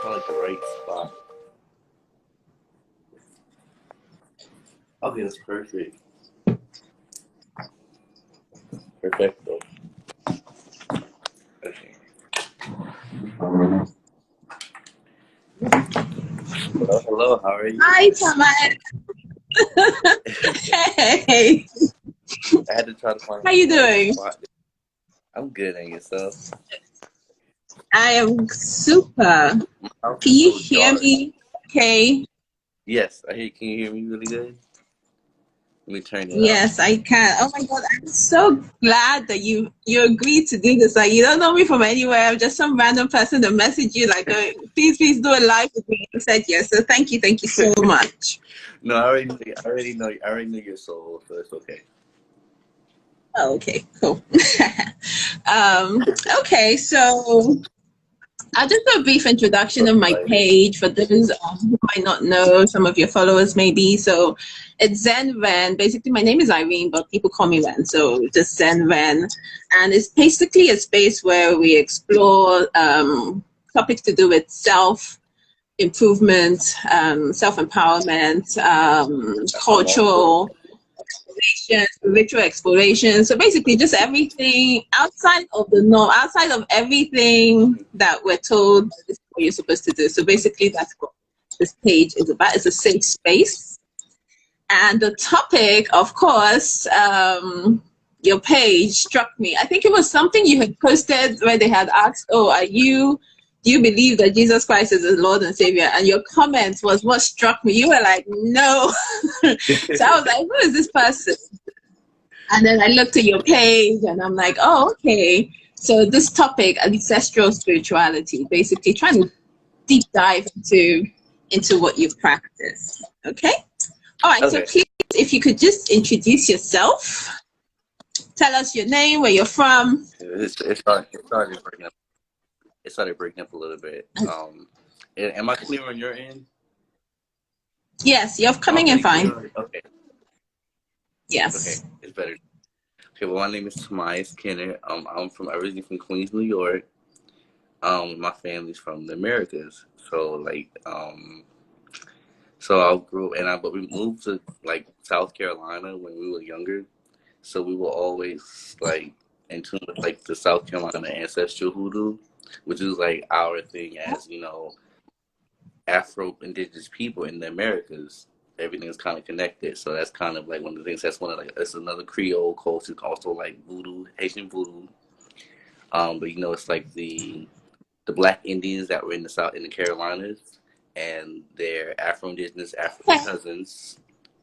found like the right spot. Okay, that's perfect. Perfecto. Okay. Hello, hello. How are you? Hi, Tamias. Hey, I had to try to find how like you the right doing? spot. I'm good, and yourself? I am super. My house Can is you so hear dark. me? Okay. Yes, I hear. Can you hear me really good? Let me turn it up. Yes, I can. Oh my God, I'm so glad that you agreed to do this. Like, you don't know me from anywhere. I'm just some random person that messaged you like, please do a live with me. You said yes. So thank you so much. No, I already know your soul, so it's okay. Oh, okay, cool. Okay, so I'll just do a brief introduction So of my excited. page for those who might not know, some of your followers maybe. So it's Zen Ren. Basically, my name is Irene, but people call me Ren. So just Zen Ren. And it's basically a space where we explore topics to do with self-improvement, self-empowerment, I'm all for cultural spiritual exploration. So basically, just everything outside of the norm, outside of everything it. that we're told this is what you're supposed to do. So basically, that's what this page is about. It's a safe space. And the topic, of course, your page struck me. I think it was something you had posted where they had asked, "Oh, do you believe that Jesus Christ is the Lord and Savior?" And your comment was what struck me. You were like, "No." So I was like, "Who is this person?" And then I looked at your page and I'm like, oh, okay. So this topic, ancestral spirituality, basically trying to deep dive into what you practice. Okay? All right, so Okay. please, if you could just introduce yourself, tell us your name, where you're from. It started breaking up. It started breaking up a little bit. Am I clear on your end? Yes, you're Am I coming in pretty fine. clear? Okay. Okay. Yes. It's better. Okay. Well, my name is Tamias Kenner. I'm originally from Queens, New York. My family's from the Americas. So I grew but we moved to like South Carolina when we were younger. So we were always like in tune with like the South Carolina ancestral hoodoo, which is like our thing as Afro indigenous people in the Americas. Everything is kind of connected, so that's kind of like one of the things. That's one of like that's another Creole culture, also like voodoo, Haitian voodoo. But it's like the Black Indians that were in the South in the Carolinas, and their Afro indigenous African Okay. cousins,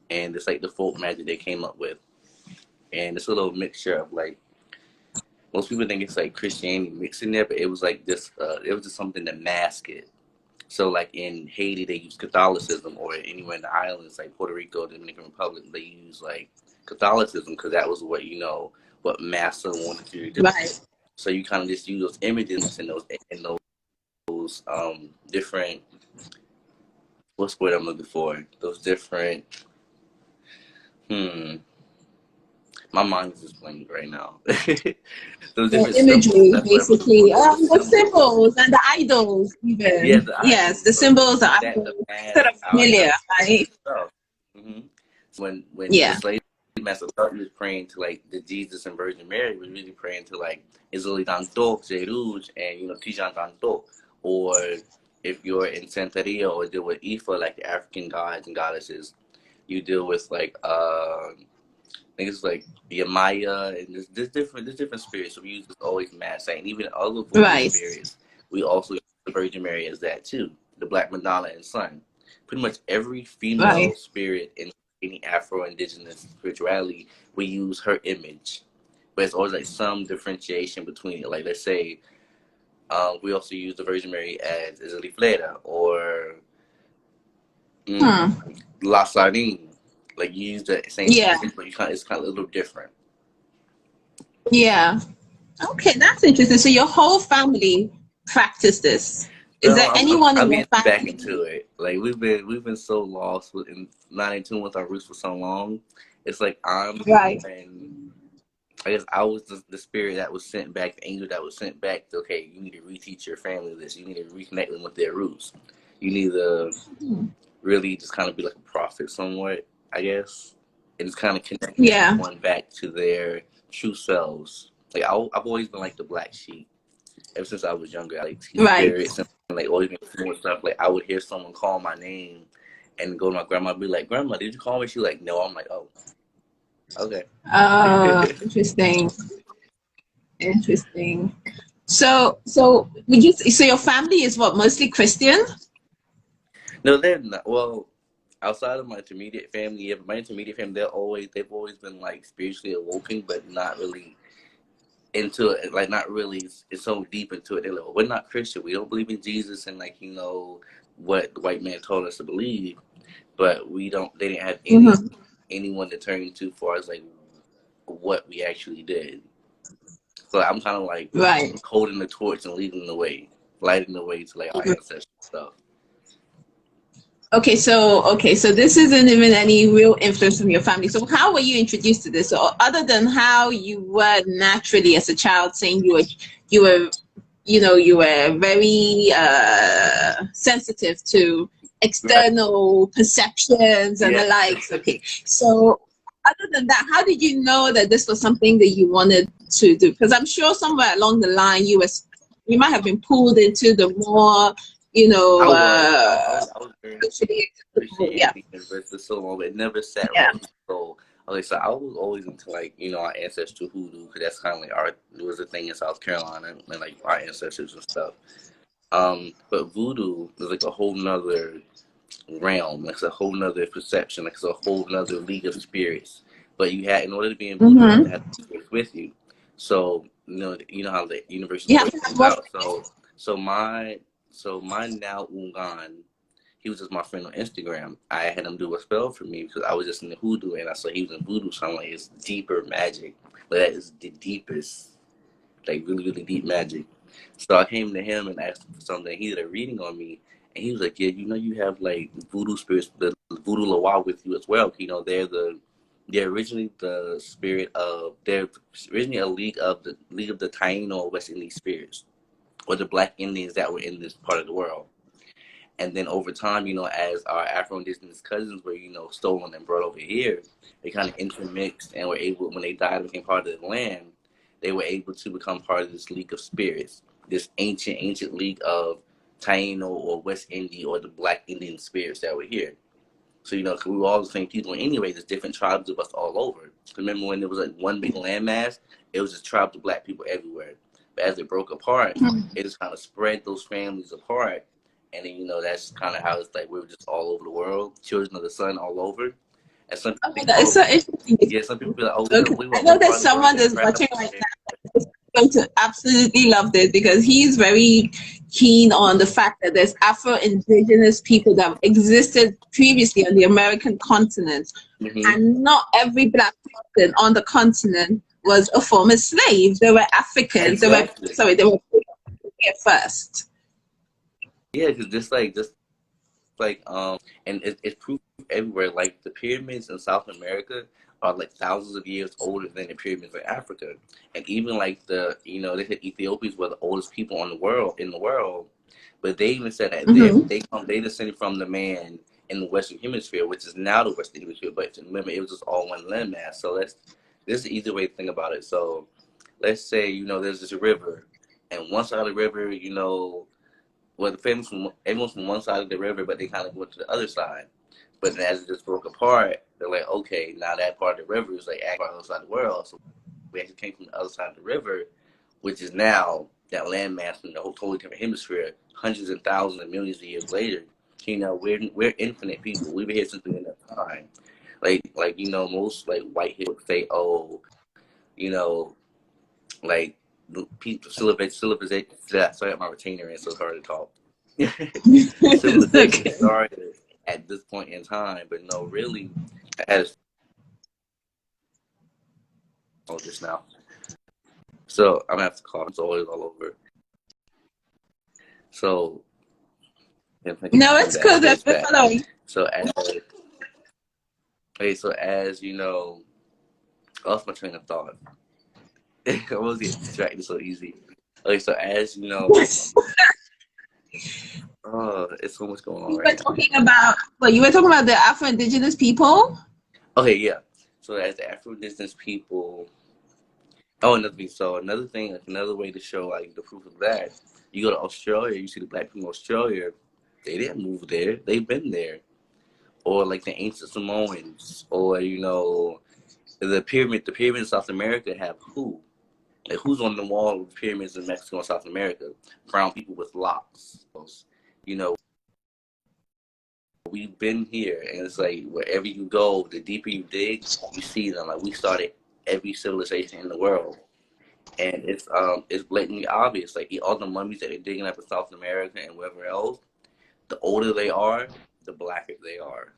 and it's like the folk magic they came up with, and it's a little mixture of like most people think it's like Christianity mixed in there, but it was like this. It was just something to mask it. So like in Haiti, they use Catholicism, or anywhere in the islands like Puerto Rico, Dominican Republic, they use like Catholicism because that was what Master wanted you to do. Right. So you kind of just use those images and those different, what's the word I'm looking for? Those different hmm my mind is just blank right now. Those The different symbols. imagery, That's what I'm looking for. basically. The The symbols. symbols and the idols, Yeah, even. the Yes, idols. the So symbols, the that the idols, sort mask, of our familiar, ancestral right? stuff. hmm So when the Yeah. slave master thought he was praying to like the Jesus and Virgin Mary, he was really praying to like Izoli Danto, Zeruj, and Tijan Danto. Or if you're in Santeria or deal with Ifa, like the African gods and goddesses, you deal with like I think it's like Yamaya, and there's different spirits. So we use this always mass and even other voodoo Right. spirits. We also use the Virgin Mary as that too. The Black Madonna and Sun. Pretty much every female Right. spirit in any Afro indigenous spirituality, we use her image. But it's always like some differentiation between it. Like let's say we also use the Virgin Mary as a Liflera or Hmm. La Sardine. Like you use the same Yeah. image, but it's kind of a little different. Yeah. Okay, that's interesting. So your whole family practice this. Is No, there anyone I'm in your getting back family? into it. Like we've been so lost and not in tune with our roots for so long. It's like I'm Right. and I guess I was the spirit that was sent back, the angel that was sent back. To, okay, you need to reteach your family this. You need to reconnect them with their roots. You need to really just kind of be like a prophet somewhat, I guess, and just kind of connect Yeah. everyone back to their true selves. Like I've always been like the black sheep ever since I was younger. I like see Right. spirits and like always been doing stuff. Like I would hear someone call my name and go to my grandma and be like, "Grandma, did you call me?" She like, "No." I'm like, "Oh, okay." Interesting. Interesting. So would you so your family is what, mostly Christian? No, they're not. Well, outside of my intermediate family, yeah, but my intermediate family, they've always been like spiritually awoken, but not really into it. Like not really, it's so deep into it. They're like, well, we're not Christian. We don't believe in Jesus and like what the white man told us to believe. But we don't. They didn't have anyone to turn to for as like what we actually did. So I'm kind of like Right. holding the torch and leading the way, lighting the way to like our ancestral stuff. Okay, so this isn't even any real influence from your family. So how were you introduced to this? So other than how you were naturally as a child, saying you were you were very sensitive to Right. external perceptions and Yeah. the likes. Okay, so other than that, how did you know that this was something that you wanted to do? Because I'm sure somewhere along the line you might have been pulled into the more I was very socially acceptable. Yeah, Christianity university for so long, but it never sat yeah. right with my soul. Okay, so I was always into like our ancestral hoodoo because that's kind of like it was a thing in South Carolina and like our ancestors and stuff. But voodoo is like a whole nother realm. It's a whole nother perception. Like it's a whole nother league of spirits. But in order to be in voodoo, you have to have spirits with you. So you know how the universe is You have always to have comes what? out. So my now Ungan, he was just my friend on Instagram. I had him do a spell for me because I was just in the hoodoo and I saw he was in voodoo. So I'm like, it's deeper magic. But that is the deepest, like really, really deep magic. So I came to him and asked him for something. He did a reading on me. And he was like, yeah, you have like voodoo spirits, the voodoo lawa with you as well. They're originally the spirit of, they're originally a league of the Taino West Indian spirits, or the Black Indians that were in this part of the world. And then over time, as our Afro-Indigenous cousins were, stolen and brought over here, they kind of intermixed and were able, when they died and became part of the land, they were able to become part of this league of spirits, this ancient league of Taino or West Indian or the Black Indian spirits that were here. So, cause we were all the same people anyway, there's different tribes of us all over. Remember when there was like one big landmass? It was just tribes of Black people everywhere. But as it broke apart, it just kind of spread those families apart. And then, that's kind of how it's like we were just all over the world, children of the sun all over. And some people Oh, think, that is oh, so interesting. yeah, some people be like, oh, Okay, we I were know one there's part of the world someone get that's trapped. watching right now that's going to absolutely love this because he's very keen on the fact that there's Afro-Indigenous people that existed previously on the American continent, Mm-hmm. and not every Black person on the continent was a former slave. They were Africans. Exactly. They were here first. Yeah, because and it's proof everywhere. Like the pyramids in South America are like thousands of years older than the pyramids in Africa, and even like they said Ethiopians were the oldest people in the world, but they even said that they descended from the man in the Western Hemisphere, which is now the Western Hemisphere. But remember, it was just all one landmass. So this is the easy way to think about it. So let's say there's this river, and one side of the river, well, the families everyone's from one side of the river, but they kind of went to the other side. But then as it just broke apart, they're like, okay, now that part of the river is like part of the other side of the world. So we actually came from the other side of the river, which is now that landmass in the whole totally different hemisphere, hundreds and thousands and millions of years later. We're infinite people. We've been here since the end of time. Most like white people would say, oh, you know, like people civilization. Sorry, my retainer in, so it's hard to talk. It's Civilization okay. started at this point in time, but no, really, as oh, just now. So I'm gonna have to call. It's always all over. So if I can No, come it's back, cool. okay, That's it's we're back. following. So as okay, so as I lost my train of thought. I always get distracted so easy. Okay, so as you know, it's so much going on You were right now. talking about, well, you were talking about the Afro-Indigenous people? Okay, yeah. So as the Afro-Indigenous people, another thing, like another way to show like the proof of that, you go to Australia, you see the black people in Australia, they didn't move there, they've been there. Or like the ancient Samoans, or the pyramids in South America have who? Like who's on the wall of the pyramids in Mexico and South America? Brown people with locks. You know, we've been here, and it's like wherever you go, the deeper you dig, you see them. Like we started every civilization in the world, and it's blatantly obvious. Like all the mummies that they're digging up in South America and wherever else, the older they are, the blacker they are.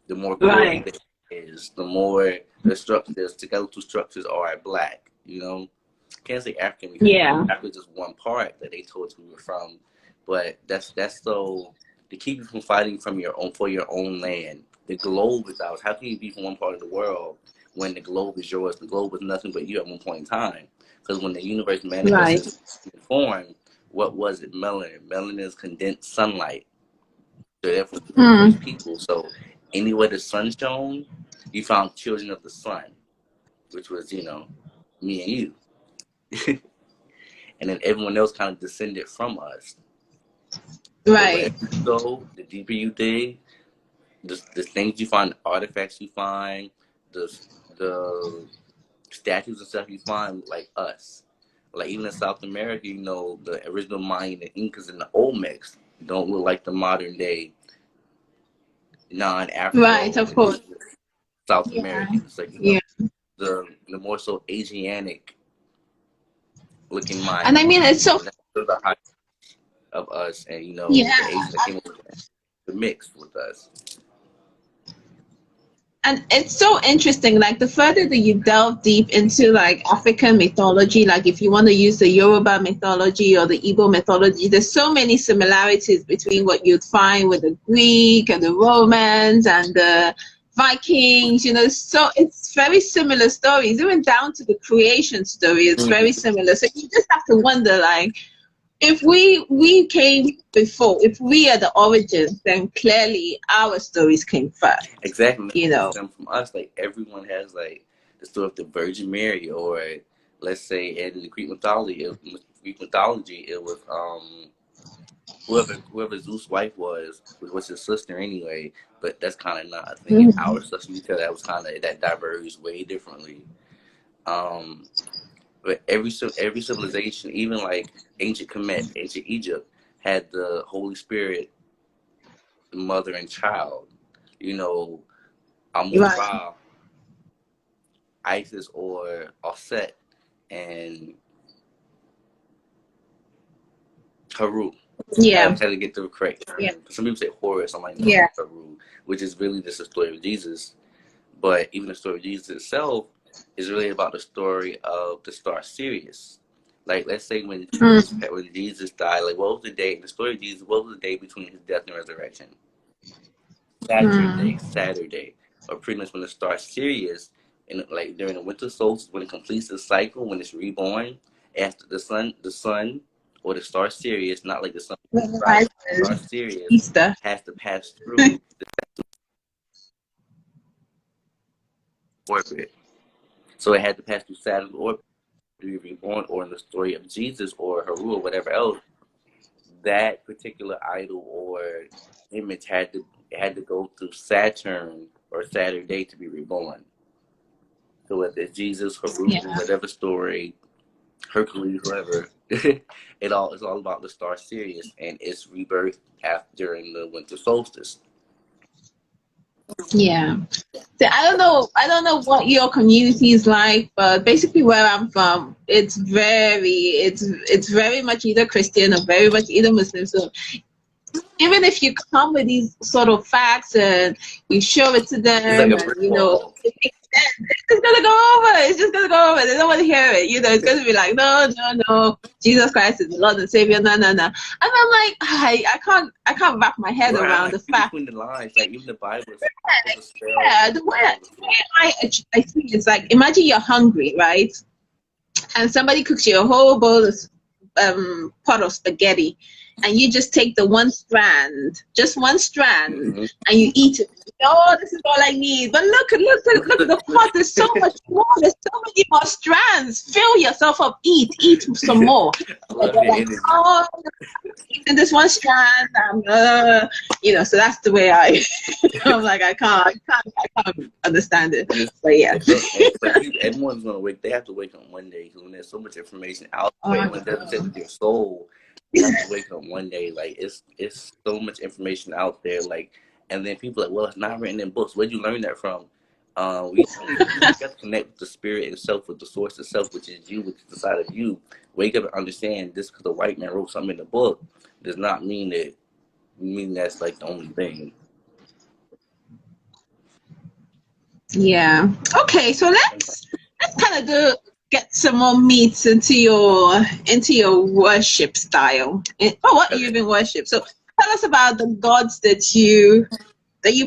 The more gory Right. they is, the more the skeletal structures are black. Can't say African because Yeah. Africa is just one part that they told us we were from, but that's so to keep you from fighting for your own land. The globe is ours. How can you be from one part of the world when the globe is yours? The globe was nothing but you at one point in time. Because when the universe manifested in form, what was it? Melanin. Melanin is condensed sunlight. So therefore, we're the first people. So anywhere the sun shone, you found children of the sun, which was me and you. And then everyone else kind of descended from us. But Right. wherever you go, the deeper you dig, the things you find, the artifacts you find, the statues and stuff you find, like us. Like even in South America, the original Mayan, the Incas, and the Olmecs don't look like the modern day Right, non-Afro of course. South Yeah. Americans. Like Yeah. the more so Asiatic looking And I Mayans. mean, it's so, That's the height of us, and yeah. the Asians that came up with the mix with us. And it's so interesting, like the further that you delve deep into like African mythology, like if you want to use the Yoruba mythology or the Igbo mythology, there's so many similarities between what you'd find with the Greek and the Romans and the Vikings, so it's very similar stories, even down to the creation story, it's very similar. So you just have to wonder, like, if we came before, if we are the origins, then clearly our stories came first. Exactly. Them from us, like everyone has like the story of the Virgin Mary, or let's say in the Greek mythology, it was whoever Zeus' wife was his sister anyway. But that's kind of not a thing in our stuff. So you tell that was kind of that diverges way differently. But every civilization, even like ancient Kemet, ancient Egypt, had the Holy Spirit, mother and child. Amun-Ra, Isis, or Offset, and Haru. Yeah. I had to get the correct term. Yeah. Some people say Horus, I'm like, no, Yeah. Haru, which is really just the story of Jesus. But even the story of Jesus itself is really about the story of the star Sirius. Like, let's say when Jesus died, like, what was the day in the story of Jesus? What was the day between his death and resurrection? Saturday, or pretty much when the star Sirius, and like during the winter solstice, when it completes the cycle, when it's reborn, after the sun, or the star Sirius, not like the sun, right? The star Sirius Easter has to pass through the orbit. So it had to pass through Saturn's orbit to be reborn, or in the story of Jesus or Haru or whatever else, that particular idol or image had to go through Saturn or Saturday to be reborn. So whether it's Jesus, Haru, whatever story, Hercules, whoever, it's all about the star Sirius and its rebirth during the winter solstice. Yeah. So I don't know what your community is like, but basically where I'm from, it's very much either Christian or very much either Muslim. So even if you come with these sort of facts and you show it to them, It's like a and brick wall. it makes sense, it's just gonna go over. It's just gonna go over. They don't want to hear it. It's gonna be like, no, Jesus Christ is the Lord and Savior. No. And I'm like, I can't wrap my head around the fact. Between the lines, like even the Bible is The way I see it is like, imagine you're hungry, right? and somebody cooks you a whole bowl of pot of spaghetti, and you just take the one strand, just one strand, Mm-hmm. and you eat it. Oh, this is all I need. But look at the pot. There's so much more. There's so many more strands. Fill yourself up. Eat some more. I And love they're your like, energy. oh, eating this one strand. So that's the way I'm like, I can't understand it. But yeah. It's like everyone's gonna wake. They have to wake up one day because when there's so much information out there, when it doesn't say with your soul, you have to wake up one day. Like it's so much information out there. Like, and then people are like, well, it's not written in books. Where'd you learn that from? We got to connect with the spirit itself, with the source itself, which is you, which is inside of you. Wake up and understand. Just because the white man wrote something in the book does not mean that's like the only thing. Yeah. Okay, so let's kind of get some more meat into your worship style. What you even worship. So tell us about the gods that you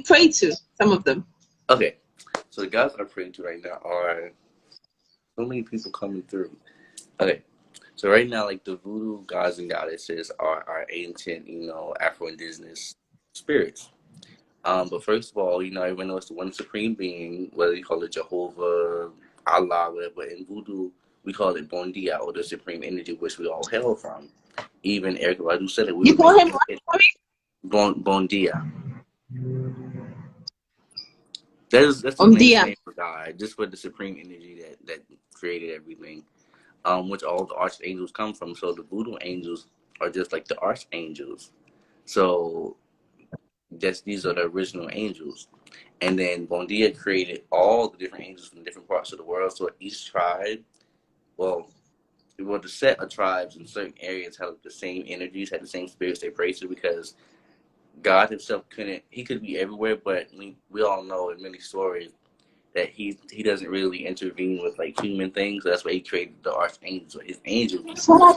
pray to. Some of them. Okay, so the gods I'm praying to right now are so many people coming through. Okay, so right now, like the voodoo gods and goddesses are ancient, Afro-indigenous spirits. But first of all, everyone knows the one supreme being, whether you call it Jehovah, Allah, whatever. In voodoo, we call it Bon Dia, or the supreme energy, which we all hail from. Even Eric Badu said it. You call him what? Bon Dia. That's the main Dia. name for God, just for the supreme energy that created everything. Which all the archangels come from. So the voodoo angels are just like the archangels. So these are the original angels. And then Bon Dia created all the different angels from different parts of the world. So each tribe, the set of tribes in certain areas have the same energies, had the same spirits they pray to, because God himself he could be everywhere, but we all know in many stories that he doesn't really intervene with like human things. So that's why he created the archangels, or his angels. That's what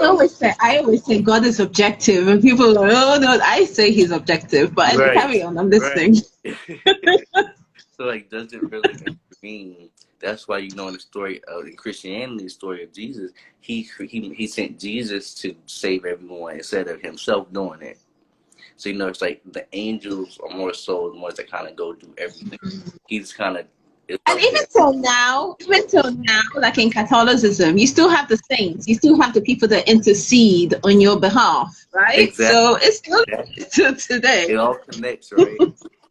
I always say God is objective, and people are like, oh no, I say he's objective, but carry on, I'm listening. So like, doesn't really intervene. That's why in the story in Christianity, the story of Jesus, he sent Jesus to save everyone instead of himself doing it. So it's like the angels are more so the ones that kind of go do everything. He's kind of. And even till now, like in Catholicism, you still have the saints, you still have the people that intercede on your behalf, right? Exactly. So it's still till today. It all connects, right?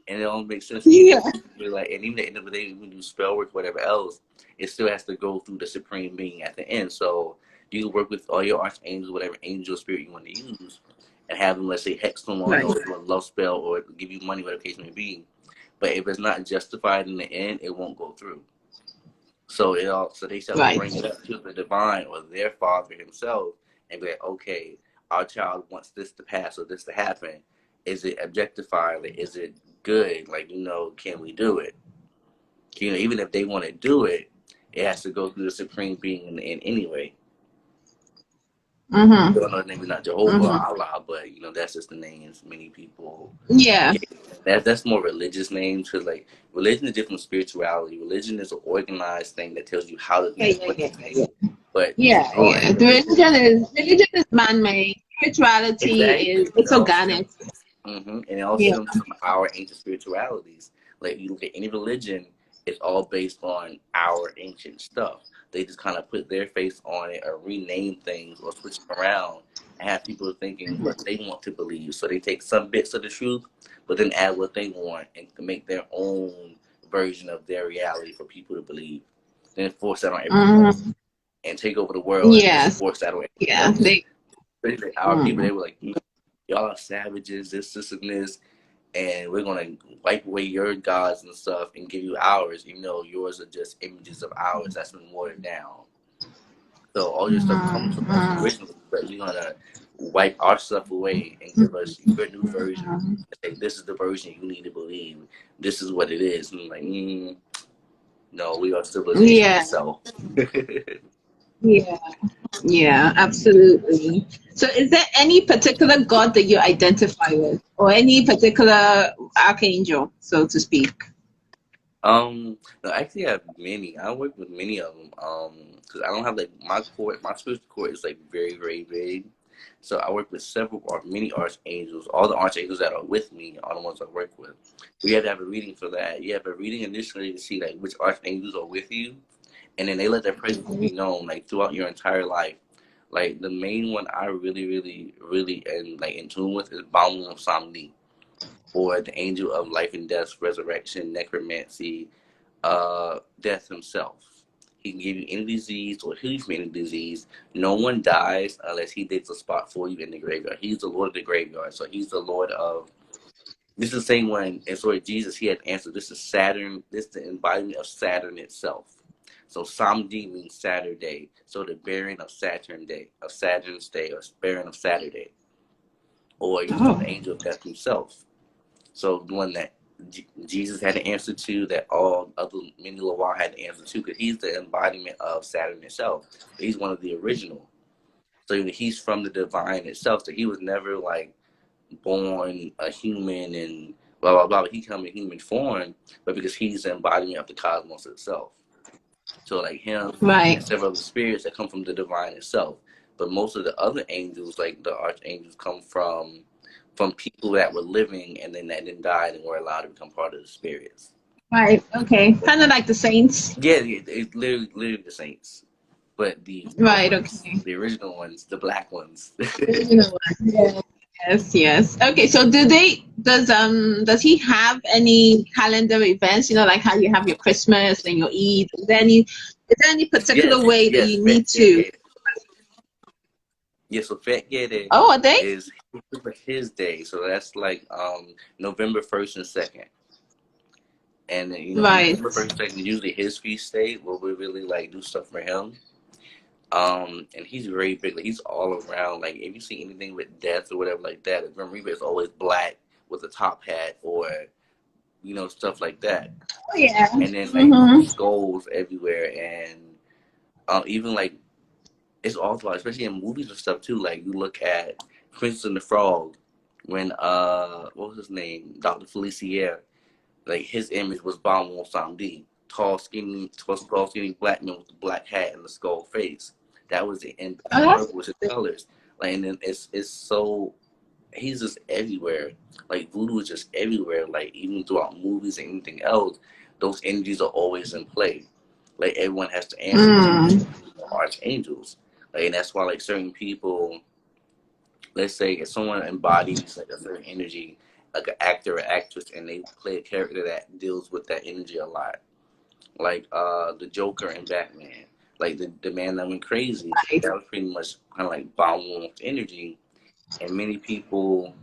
And it all makes sense. Yeah. Like, and even at the end of the day, when you do spell work, whatever else, it still has to go through the supreme being at the end. So you can work with all your archangels, whatever angel spirit you want to use, and have them, let's say, hex someone, right, or do a love spell, or give you money, whatever the case may be. But if it's not justified in the end, it won't go through. So they shall bring it up to the divine or their father himself and be like, okay, our child wants this to pass or this to happen. Is it objectified? Is it good? Can we do it? Even if they want to do it, it has to go through the supreme being in the end anyway. I don't know, maybe not Jehovah or Allah, but that's just the names many people. Yeah. That's more religious names, because like religion is different from spirituality. Religion is an organized thing that tells you how to do things. But the religion is man-made. Spirituality is organic. And it also comes from our ancient spiritualities. Like you look at any religion, it's all based on our ancient stuff. They just kind of put their face on it or rename things or switch them around and have people thinking what they want to believe. So they take some bits of the truth, but then add what they want and to make their own version of their reality for people to believe. Then force that on everyone and take over the world. And force that on everyone. Our people, they were like, y'all are savages, this and this, and we're going to wipe away your gods and stuff and give you ours, even though yours are just images of ours that's been watered down. So all your stuff comes from us originally, but you're going to wipe our stuff away and give us your new version. Say, this is the version you need to believe. This is what it is. And I'm like, no, we are civilization itself. Yeah, absolutely. So is there any particular god that you identify with, or any particular archangel, so to speak? No, actually, I have many. I work with many of them. Because I don't have like my court. My spiritual court is like very, very big. So I work with several or many archangels. All the archangels that are with me are the ones I work with. We have to have a reading for that. You have a reading initially to see like which archangels are with you, and then they let their presence be known like throughout your entire life. Like the main one I really, really, really am like in tune with is Baum Samdi, or the angel of life and death, resurrection, necromancy, death himself. He can give you any disease or heal you from any disease. No one dies unless he digs a spot for you in the graveyard. He's the Lord of the graveyard. So he's the Lord of. This is the same one. And so Jesus, he had answered. This is Saturn. This is the embodiment of Saturn itself. So Samedi means Saturday. So the bearing of Saturn day, of Saturn's day, or bearing of Saturday, or you know the angel of death himself. So the one that Jesus had to answer to, that all other many Lawar had to answer to, because he's the embodiment of Saturn itself. He's one of the original. So he's from the divine itself. So he was never like born a human and blah blah blah. But he come in human form, but because he's the embodiment of the cosmos itself. So like him and Right. several other spirits that come from the divine itself. But most of the other angels, like the archangels, come from people that were living and then that then died and were allowed to become part of the spirits. Right. Okay. Kind of like the saints. Yeah, it's literally the saints, but the real Right. ones, Okay. the original ones, the black ones. You know what? Yes. Yes. Yes. Okay. So does he have any calendar events? You know, like how you have your Christmas and your Eid. Is there any Yes, particular way that yes, you need to? yes. So Fat Gede Oh, are they? is his day, so that's like November 1st and 2nd. And then, Right. November 1st, 2nd, usually his feast day where we really like do stuff for him. And he's very big. Like, he's all around. Like, if you see anything with death or whatever like that, Grim Reaper is always black with a top hat or stuff like that. Oh yeah. And then like Mm-hmm. skulls everywhere, and even like it's awful, especially in movies and stuff too. Like you look at Princess and the Frog when what was his name, Dr. Felicier. Like his image was Bamon Samdi, tall, skinny black man with the black hat and the skull face. That was the end. Oh, Purple that's was his colors. Like, and then it's so he's just everywhere. Like voodoo is just everywhere. Like even throughout movies and anything else, those energies are always in play. Like everyone has to answer to archangels. Like, and that's why like certain people, let's say if someone embodies like a certain energy, like an actor or actress, and they play a character that deals with that energy a lot, like the Joker in Batman, like the man that went crazy, right. that was pretty much kind of like Baum's energy. And many people,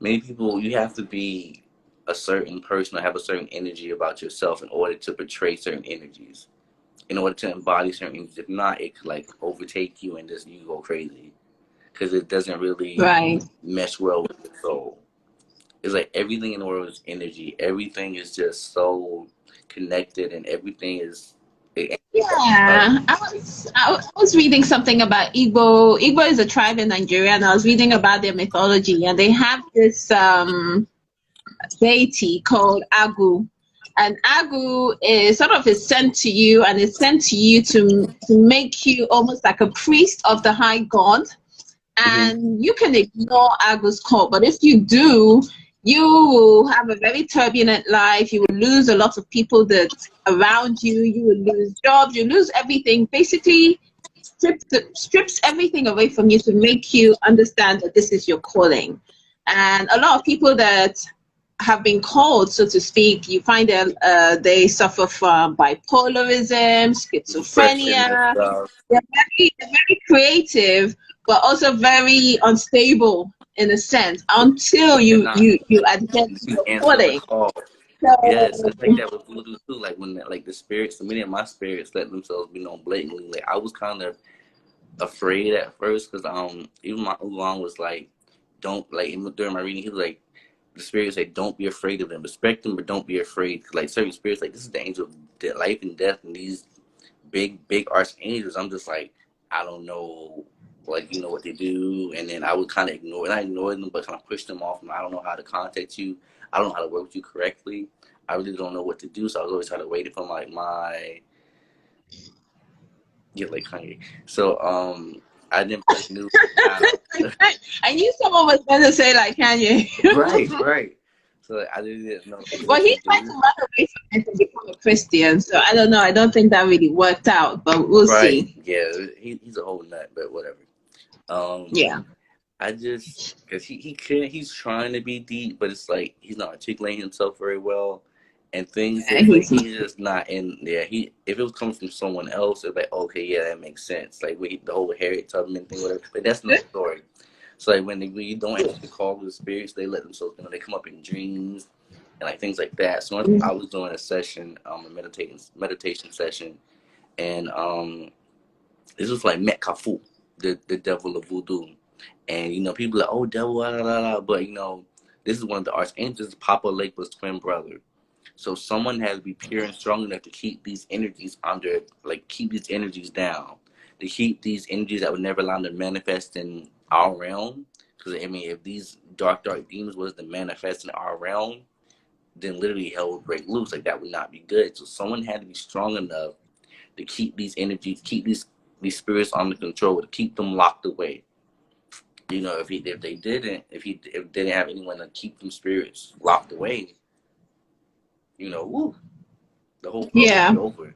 you have to be a certain person or have a certain energy about yourself in order to portray certain energies, in order to embody certain energies. If not, it could like overtake you and just you go crazy because it doesn't really Right. mesh well with your soul. It's like everything in the world is energy. Everything is just so connected, and everything is. Yeah, I was reading something about Igbo. Igbo is a tribe in Nigeria, and I was reading about their mythology, and they have this deity called Agu, and Agu is sent to you, and it's sent to you to make you almost like a priest of the high god, Mm-hmm. and you can ignore Agu's call, but if you do, you will have a very turbulent life. You will lose a lot of people that around you. You will lose jobs. You lose everything. Basically, strips everything away from you to make you understand that this is your calling. And a lot of people that have been called, so to speak, you find that they suffer from bipolarism, Depression and schizophrenia. stuff. They're very creative, but also very unstable in a sense until They're you not. you you adhere to You your answer the calling. call. Yes, So it's like that with voodoo too. Like when like the spirits, many of my spirits let themselves be known blatantly. Like I was kind of afraid at first because even my Oolong was like, don't like during my reading he was like the spirits say don't be afraid of them, respect them, but don't be afraid. Like certain spirits like this is the angel of life and death, and these big archangels. I'm just like I don't know like, you know, what they do, and then I would kind of not ignore them, but kind of push them off. And I don't know how to contact you. I don't know how to work with you correctly. I really don't know what to do, so I was always trying to wait for like like Kanye. So I didn't really knew how. I knew someone was going to say like Kanye. Right. So like, I didn't know Well, what to he tried to do. run away from it to become a Christian, so I don't know. I don't think that really worked out, but we'll Right. see. Yeah. He's a whole nut, but whatever. Yeah. I just because he's trying to be deep, but it's like he's not articulating himself very well, and things Yeah, that like he's he's just not in there. He if it was coming from someone else, it's like okay, yeah, that makes sense. Like the whole Harriet Tubman thing, whatever. But that's no story. So like when you don't answer the call of the spirits, they let themselves they come up in dreams and like things like that. So I was doing a session, a meditation session, and this was like Metcalfu, the devil of voodoo. And, you know, people are like, oh, devil, blah, blah, blah. But, you know, this is one of the archangels. Papa Lake was twin brother. So someone has to be pure and strong enough to keep these energies under, like, keep these energies down. To keep these energies that would never allow them to manifest in our realm. Because, I mean, if these dark demons was to manifest in our realm, then literally hell would break loose. Like, that would not be good. So someone had to be strong enough to keep these energies, keep these spirits under control, to keep them locked away. You know, if they didn't, if they didn't have anyone to keep them spirits locked away, you know, woo, the whole world would yeah. be over.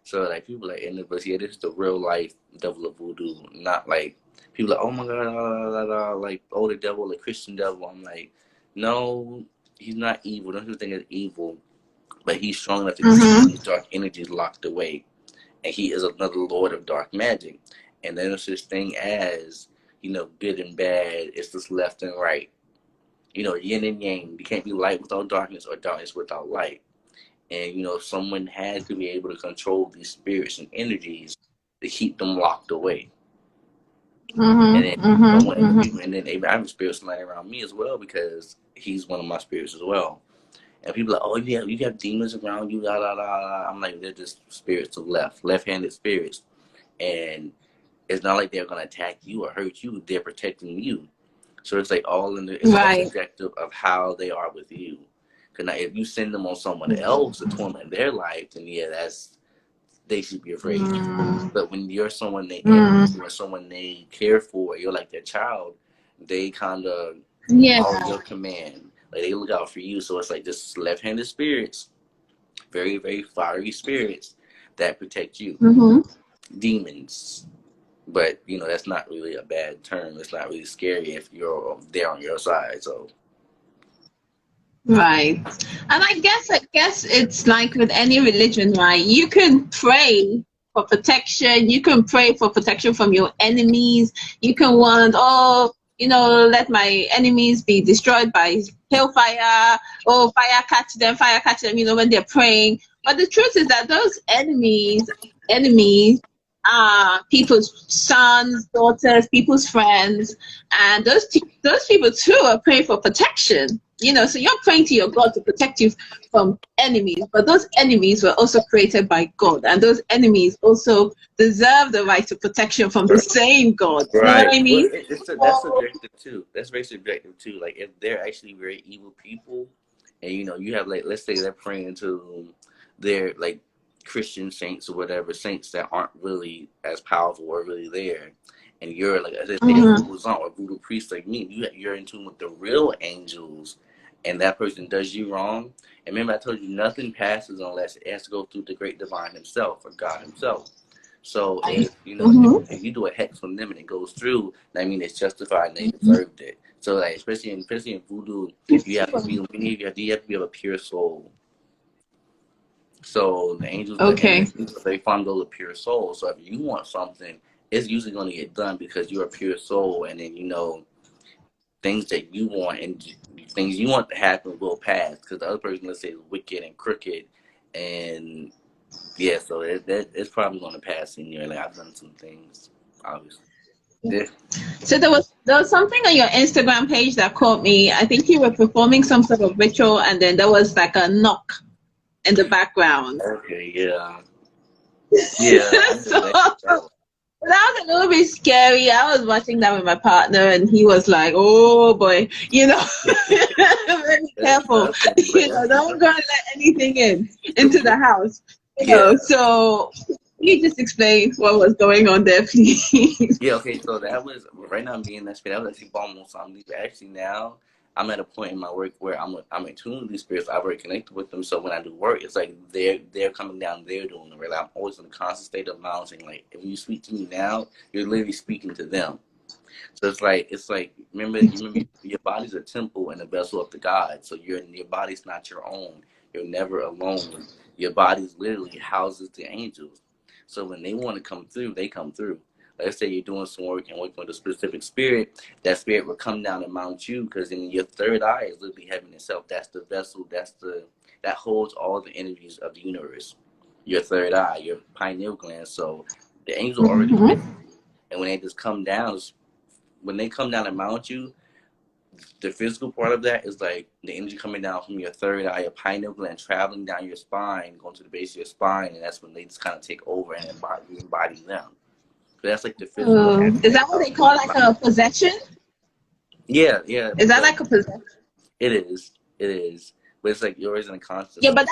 So like people like in the bus, yeah, this is the real life devil of voodoo, not like people like, oh my god, like oh the devil, the Christian devil. I'm like, no, he's not evil. Don't you think it's evil? But he's strong enough to keep these dark energies locked away, and he is another lord of dark magic. And then there's this thing as, you know, good and bad. It's just left and right. You know, yin and yang. You can't be light without darkness or darkness without light. And, you know, someone had to be able to control these spirits and energies to keep them locked away. And then someone, and the people, and then I have spirits lying around me as well because he's one of my spirits as well. And people are like, oh, you have demons around you, la la la. I'm like, they're just spirits of left-handed spirits. And it's not like they're gonna attack you or hurt you. They're protecting you. So it's like all in the it's all subjective of how they are with you. Because now if you send them on someone else to torment their life, then yeah, they should be afraid. But when you're someone they or someone they care for, you're like their child, they kind of follow your command. Like they look out for you. So it's like just left-handed spirits, very very fiery spirits that protect you. Demons. But, you know, that's not really a bad term. It's not really scary if you're there on your side. So. Right. And I guess it's like with any religion, right? You can pray for protection. You can pray for protection from your enemies. You can want, oh, you know, let my enemies be destroyed by hellfire. Oh, fire catch them, you know, when they're praying. But the truth is that those enemies are people's sons, daughters, people's friends, and those people too are praying for protection. You know, so you're praying to your God to protect you from enemies, but those enemies were also created by God, and those enemies also deserve the right to protection from the same God. You know what I mean? Well, that's subjective too. That's very subjective too. Like if they're actually very evil people, and you know, you have like, let's say they're praying to their like Christian saints or whatever, saints that aren't really as powerful or really there, and you're like, let's say a voodoo zone or voodoo priest like me, you're in tune with the real angels, and that person does you wrong. And remember, I told you nothing passes unless it has to go through the great divine himself or God himself. So if you know if you do a hex from them and it goes through, that means it's justified and they deserved it. So like especially in voodoo, you have to be a pure soul. So the angels, they fondle the pure soul. So if you want something, it's usually going to get done because you're a pure soul, and then you know things that you want and things you want to happen will pass because the other person, let's say, is wicked and crooked, and yeah, so it's probably going to pass in you. Like I've done some things, obviously. Yeah. So there was something on your Instagram page that caught me. I think you were performing some sort of ritual, and then there was like a knock in the background. Okay, yeah. Yeah. So that was a little bit scary. I was watching that with my partner, and he was like, "Oh boy, you know, very careful. You know, don't go and let anything into the house." You Yeah. know, so can you just explain what was going on there, please? Yeah, okay, so that was right now I'm being that spirit. That was actually almost on me. But actually now I'm at a point in my work where I'm in tune with these spirits. I've already connected with them. So when I do work, it's like they're coming down, they're doing the work. Like, I'm always in a constant state of balancing. Like if you speak to me now, you're literally speaking to them. So it's like remember your body's a temple and a vessel of the God. So your body's not your own. You're never alone. Your body's literally houses the angels. So when they want to come through, they come through. Let's say you're doing some work and working with a specific spirit, that spirit will come down and mount you because in your third eye is literally heaven itself. That's the vessel, that holds all the energies of the universe. Your third eye, your pineal gland. So the angels are already with you. And when they come down and mount you, the physical part of that is like the energy coming down from your third eye, your pineal gland, traveling down your spine, going to the base of your spine, and that's when they just kind of take over and embody them. So that's like the physical Is aspect that what of they call like a possession? yeah, yeah. Is that like a possession? It is. But it's like you're always in a constant Yeah, but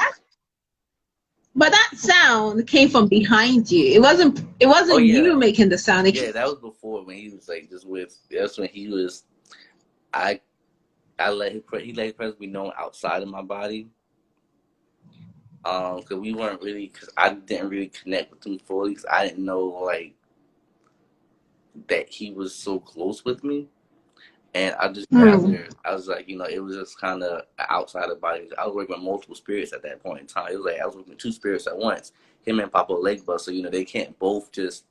that sound came from behind you. It wasn't oh yeah. you making the sound. Yeah, that was before when he was like just with that's when he was I I let he let his presence be known outside of my body. Because we weren't really, because I didn't really connect with him fully, because I didn't know like that he was so close with me, and I just rather I was like, it was just kind of outside of body. I was working with multiple spirits at that point in time. It was like I was working with two spirits at once, him and Papa Legba. So they can't both just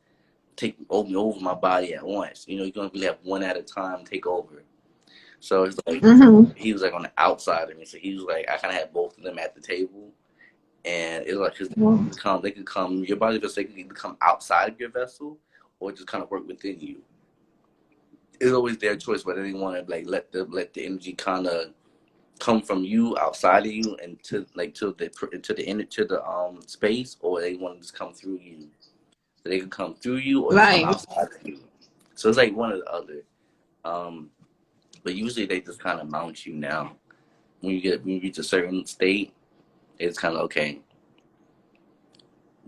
take over my body at once. You're gonna really have one at a time take over. So it's like he was like on the outside of me. So he was like I kind of had both of them at the table. And it's like, they could come, your body vessel, they could either come outside of your vessel or just kind of work within you. It's always their choice whether they want to like let the energy kind of come from you outside of you and to the space, or they want to just come through you. So they can come through you or just come outside of you. So it's like one or the other. But usually they just kind of mount you now. When you reach a certain state, it's kind of okay.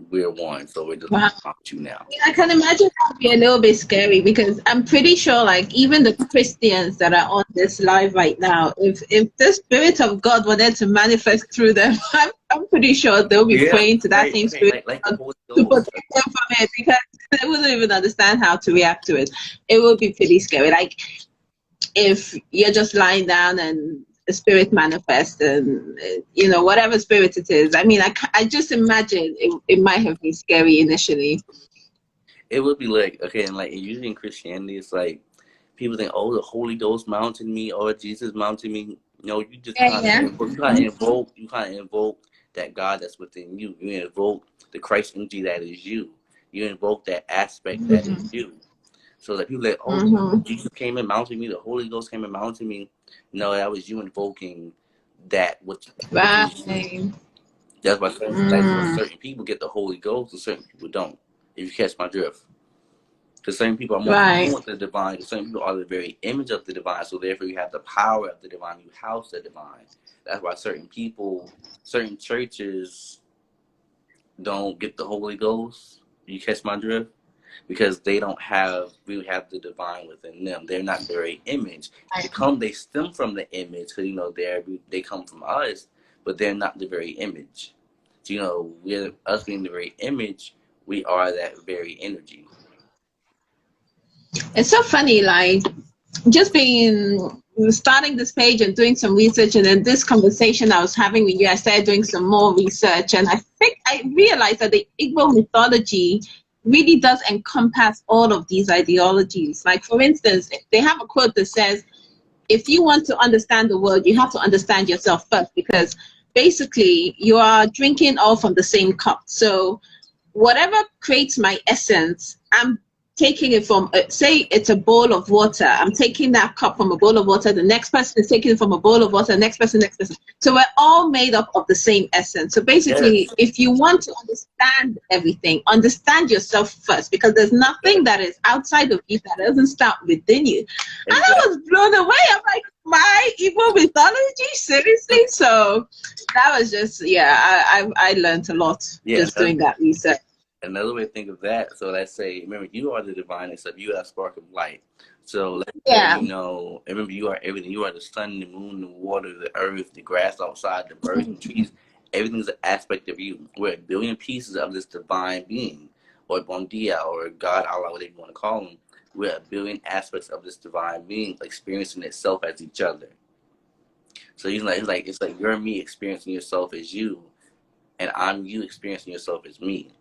We're one, so we're just mount you now. I can imagine that would be a little bit scary because I'm pretty sure, like, even the Christians that are on this live right now, if the Spirit of God wanted to manifest through them, I'm pretty sure they'll be praying to that same Spirit like the Holy to protect them from it because they wouldn't even understand how to react to it. It would be pretty scary. Like, if you're just lying down and a spirit manifests and whatever spirit it is, I mean, I just imagine it might have been scary initially. It would be like, okay, and like usually in Christianity it's like people think, oh, the Holy Ghost mounted me or Jesus mounted me. No, you just kind of invoke that God that's within you. You invoke the Christ energy that is you. You invoke that aspect that is you. So that people like, oh, Jesus came and mounted me, the Holy Ghost came and mounted me. No, that was you invoking that which is you. That's why certain people get the Holy Ghost and certain people don't. If you catch my drift. Because certain people are more in with the divine, certain people are the very image of the divine, so therefore you have the power of the divine, you house the divine. That's why certain churches don't get the Holy Ghost. You catch my drift? Because they don't really have the divine within them. They're not their very image. They stem from the image because they come from us, but they're not the very image. So we're us being the very image, we are that very energy. It's so funny, like just starting this page and doing some research, and then this conversation I was having with you, I started doing some more research, and I think I realized that the Igbo mythology really does encompass all of these ideologies. Like, for instance, they have a quote that says, if you want to understand the world, you have to understand yourself first, because basically you are drinking all from the same cup. So whatever creates my essence, I'm taking it from, say it's a bowl of water. I'm taking that cup from a bowl of water. The next person is taking it from a bowl of water. Next person, next person. So we're all made up of the same essence. So basically, Yes. if you want to understand everything, understand yourself first, because there's nothing that is outside of you that doesn't start within you. And I Exactly. was blown away. I'm like, my Igbo mythology, seriously? So that was just, yeah, I learned a lot Yeah. just doing that research. Another way to think of that, so let's say, remember, you are the divine and stuff, you are a spark of light. So let's say, Yeah. you know, remember, you are everything. You are the sun, the moon, the water, the earth, the grass outside, the birds and trees. Everything's an aspect of you. We're a billion pieces of this divine being, or Bondia, or God, Allah, whatever you want to call him. We're a billion aspects of this divine being experiencing itself as each other. So it's like you're me experiencing yourself as you, and I'm you experiencing yourself as me.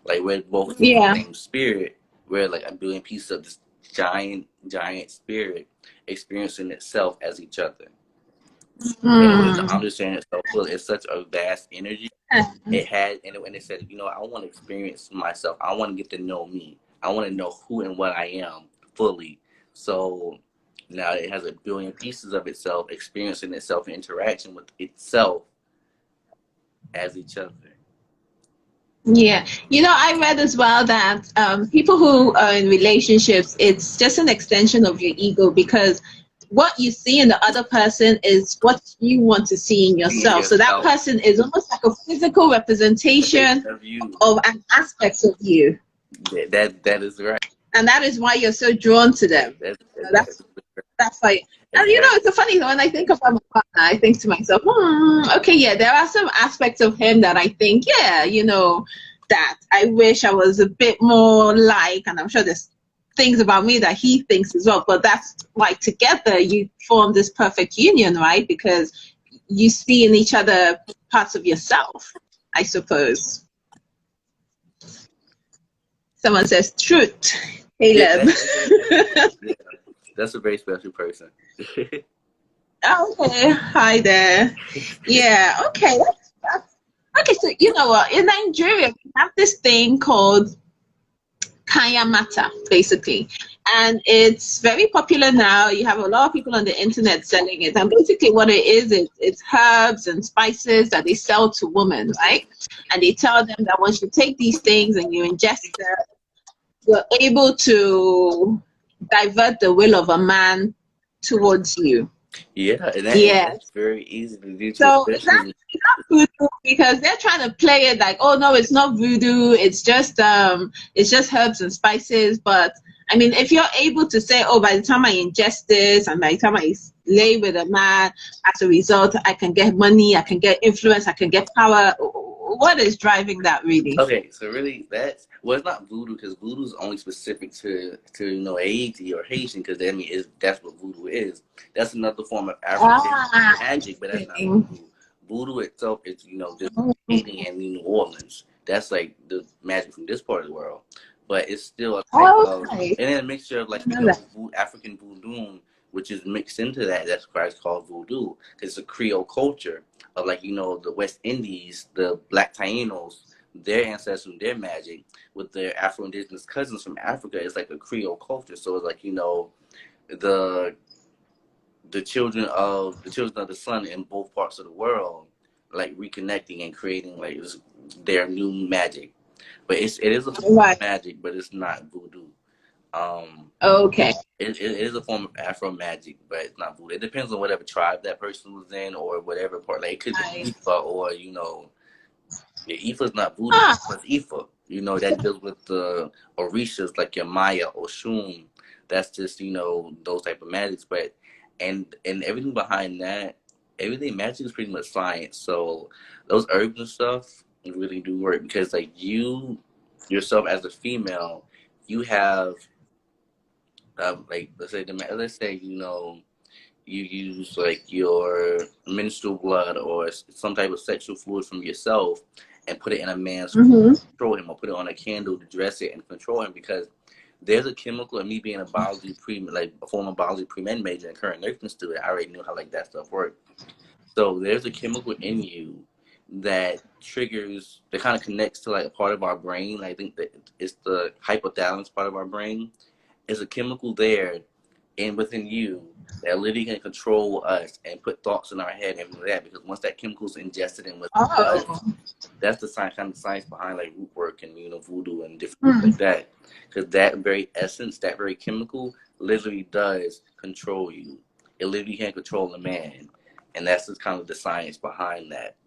Like we're both the Yeah. same spirit. We're like a billion pieces of this giant spirit experiencing itself as each other. And it was the Mm. understanding itself. Well, it's such a vast energy. It had, and it said, you know, I want to experience myself. I want to get to know me. I want to know who and what I am fully. So now it has a billion pieces of itself experiencing itself in interaction with itself as each other. Yeah, I read as well that people who are in relationships, it's just an extension of your ego, because what you see in the other person is what you want to see in Being yourself. So that yourself. person is almost like a physical representation Of you. of an aspect of you, That is right. and that is why you're so drawn to them. So that's why. And Exactly. it's so funny when I think about my partner, I think to myself, okay, yeah, there are some aspects of him that I think, yeah, that I wish I was a bit more like, and I'm sure there's things about me that he thinks as well. But that's why together you form this perfect union, right? Because you see in each other parts of yourself, I suppose. Someone says truth, Yeah, Caleb. yeah, that's a very special person. Okay, hi there. Yeah, okay. Okay, so you know what? In Nigeria, we have this thing called Kayan Mata, basically. And it's very popular now. You have a lot of people on the internet selling it. And basically what it is, it's herbs and spices that they sell to women, right? And they tell them that once you take these things and you ingest them, you're able to divert the will of a man towards you. Yeah, and Yeah. that's very easy to do too, So especially. it's not voodoo, because they're trying to play it like, oh no, it's not voodoo. It's just herbs and spices. But I mean, if you're able to say, oh, by the time I ingest this and by the time I lay with a man, as a result, I can get money, I can get influence, I can get power. What is driving that really? Okay, so really, it's not voodoo because voodoo is only specific to Haiti or Haitian because I mean that's what voodoo is. That's another form of African Ah, magic, but that's not okay. voodoo. Voodoo itself is just Haiti and New Orleans. That's like the magic from this part of the world, but it's still a type of, Okay. and then a mixture of like I know that. African voodoo, which is mixed into that. That's why it's called voodoo. It's a Creole culture of like the West Indies, the Black Tainos, their ancestors, their magic with their Afro-Indigenous cousins from Africa. It's like a Creole culture. So it's like the the children of the sun in both parts of the world, like reconnecting and creating like their new magic. But it is a form Right. of magic, but it's not voodoo. Um, Okay. it is a form of Afro magic, but it's not voodoo. It depends on whatever tribe that person was in or whatever part. Like it could Right. be Ifa or yeah, Ifa's not voodoo. Ah, It's Ifa. That deals with the orishas like your Maya or Shun. That's just those type of magics. But and everything behind that, everything magic is pretty much science. So those herbs and stuff really do work because like you yourself as a female, you have like let's say you use like your menstrual blood or some type of sexual fluid from yourself and put it in a man's mm-hmm. control him or put it on a candle to dress it and control him because there's a chemical and me being a former biology pre-med major and current nursing student, I already knew how like that stuff worked. So there's a chemical in you that triggers, that kind of connects to like a part of our brain. I think that it's the hypothalamus part of our brain. Is a chemical there and within you that literally can control us and put thoughts in our head and everything like that. Because once that chemical is ingested in with us, Oh. that's the kind of science behind like root work and voodoo and different things like that. Because that very essence, that very chemical, literally does control you. It literally can control a man, and that's just kind of the science behind that.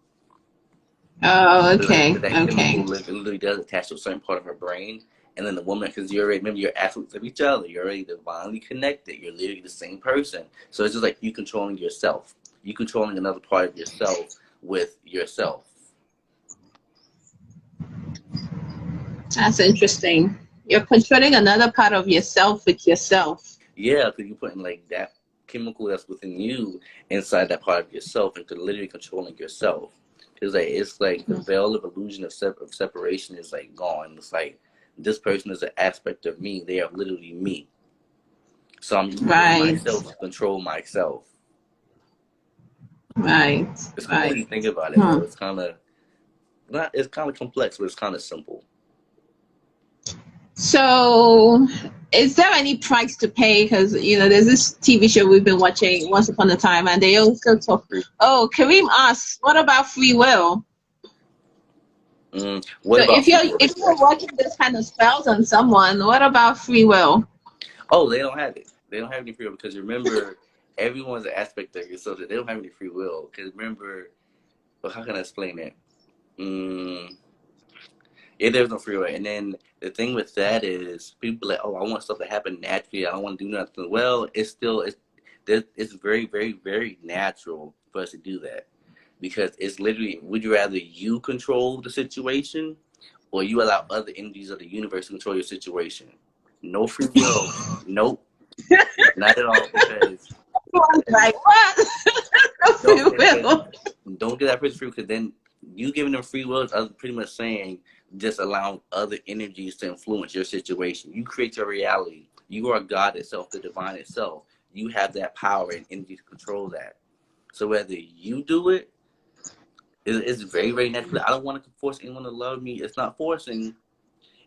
Oh, okay. That chemical literally does attach to a certain part of her brain. And then the woman, because you already remember, you're aspects of each other. You're already divinely connected. You're literally the same person. So it's just like you controlling yourself. You controlling another part of yourself with yourself. That's interesting. You're controlling another part of yourself with yourself. Yeah, because you're putting like that chemical that's within you inside that part of yourself and literally controlling yourself. Because like, it's like the veil of illusion of separation is like gone. It's like this person is an aspect of me. They are literally me. So I'm using myself to control myself. Right. It's cool when you think about it, though. It's kind of complex, but it's kind of simple. So, is there any price to pay? Because there's this TV show we've been watching, Once Upon a Time, and they also talk. Oh, Kareem asks, what about free will? So if you're watching this kind of spells on someone, what about free will? Oh, they don't have it. They don't have any free will because remember, everyone's an aspect of yourself that they don't have any free will. Because remember, well, how can I explain it? Yeah, there's no free will. And then the thing with that is people like, oh, I want stuff to happen naturally. I don't want to do nothing. Well, it's very, very, very natural for us to do that because it's literally, would you rather you control the situation or you allow other energies of the universe to control your situation? No free will. Nope. Not at all. Because like what? No free will. Don't get that person free because then you giving them free will is pretty much saying just allowing other energies to influence your situation. You create your reality. You are God itself, the divine itself. You have that power and energy to control that. So whether you do it, it's very, very natural. I don't want to force anyone to love me. It's not forcing.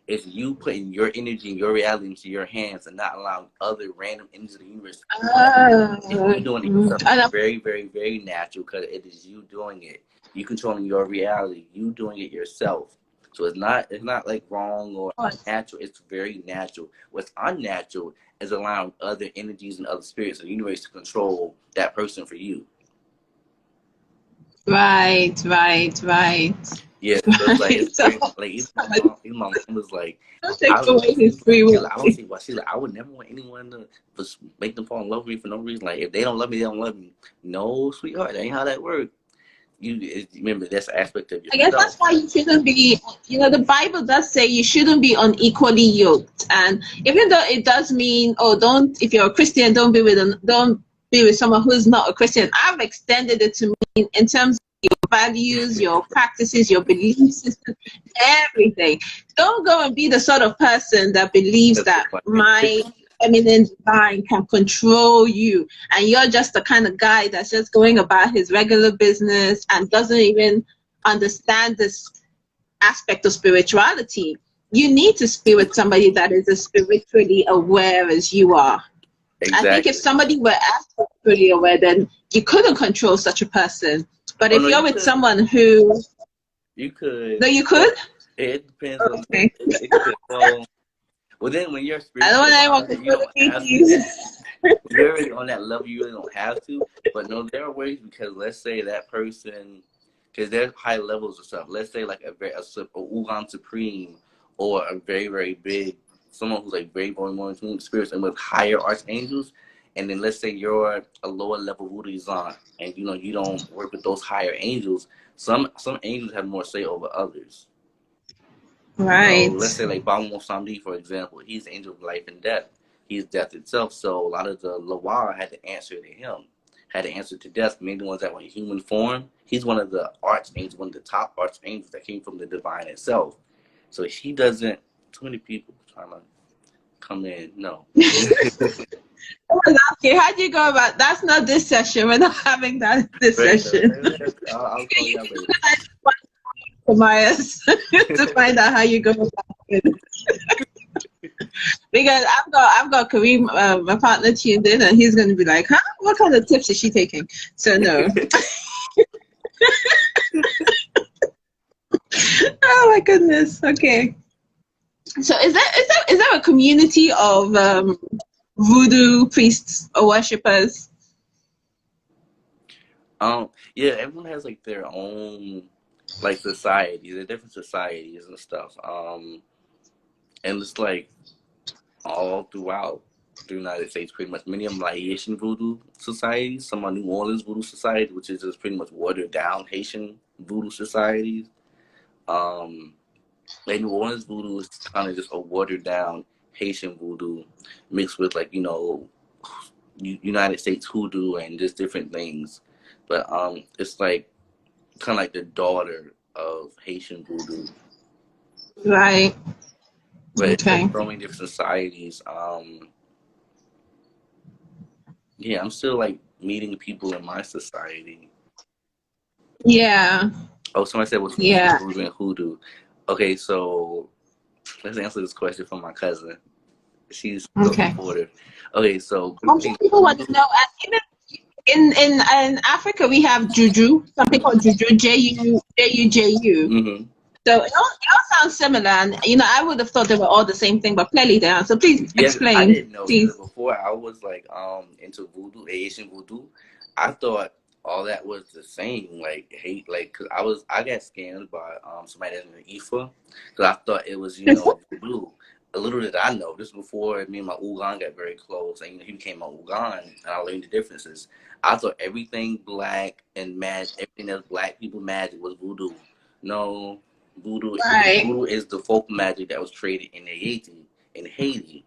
It's you putting your energy and your reality into your hands and not allowing other random energies of the universe to do that. If you doing it yourself, it's very, very, very natural because it is you doing it. You controlling your reality. You doing it yourself. So it's not like wrong or unnatural. It's very natural. What's unnatural is allowing other energies and other spirits of the universe to control that person for you. Right. Yeah, so it's like it's very, like even my mom was like, take away his free will. I don't see why. She's like, I would never want anyone to just make them fall in love with me for no reason. Like if they don't love me, they don't love me. No, sweetheart, that ain't how that works. You remember that's an aspect of yourself. I guess that's why you shouldn't be. The Bible does say you shouldn't be unequally yoked, and even though it does mean, don't if you're a Christian, don't be with someone who's not a Christian. I've extended it to mean in terms of your values, your practices, your belief system, everything. Don't go and be the sort of person that believes that my eminent divine can control you, and you're just the kind of guy that's just going about his regular business and doesn't even understand this aspect of spirituality. You need to be with somebody that is as spiritually aware as you are. Exactly. I think if somebody were as spiritually aware, then you couldn't control such a person. But if you're with someone who... You could. No, you could? It depends on... Okay. It could, well, then when you're spiritual, I don't want you don't have to. You're already on that level, you really don't have to. But no, there are ways because let's say that person, because there's high levels of stuff. Let's say like a Ugan Supreme or a very, very big, someone who's like very, very more in tune with spirits and with higher archangels. And then let's say you're a lower level Voodoo Zan and you don't work with those higher angels. Some angels have more say over others. Right. Let's say like Bamo Samdi, for example, he's the angel of life and death. He's death itself. So a lot of the Lawar had to answer to him, had to answer to death. Maybe the ones that were in human form. He's one of the archangels, one of the top archangels that came from the divine itself. So he doesn't, too many people trying to come in. No. I was asking, how'd you go about? That's not this session. We're not having that this Right, session. I'll call you out later. Tamias to find out how you go about it. Because I've got Kareem, my partner, tuned in, and he's going to be like, "Huh? What kind of tips is she taking?" So no. Oh my goodness. Okay. So is there a community of voodoo priests or worshippers? Yeah, everyone has like their own like societies, they're different societies and stuff. And it's like all throughout the United States, pretty much. Many of them like Haitian voodoo societies, some are New Orleans voodoo society, which is just pretty much watered down Haitian voodoo societies. Um, like New Orleans voodoo is kind of just a watered down Haitian voodoo mixed with like United States hoodoo and just different things. But it's like kind of like the daughter of Haitian voodoo. Right. But it's like Okay. growing different societies. Yeah, I'm still like meeting people in my society. Yeah. Oh, somebody said what's between Yeah. voodoo and hoodoo. Okay, so let's answer this question from my cousin. She's so Okay. supportive. Okay, so I'm sure between people want to voodoo, know. And even in Africa, we have juju. Something called juju. Juju. mm-hmm. So it all sounds similar, and I would have thought they were all the same thing, but clearly they aren't. So please Yeah, I explain, didn't know either. please. Before I was like into voodoo, Asian voodoo. I thought all that was the same. Like hate, like cause I got scammed by somebody that's in Ifa, cause I thought it was voodoo. A little did I know this before me and my Ugan got very close, and he became my Ugan, and I learned the differences. I thought everything black and everything that's black people magic was voodoo. No, Right. voodoo is the folk magic that was created in Haiti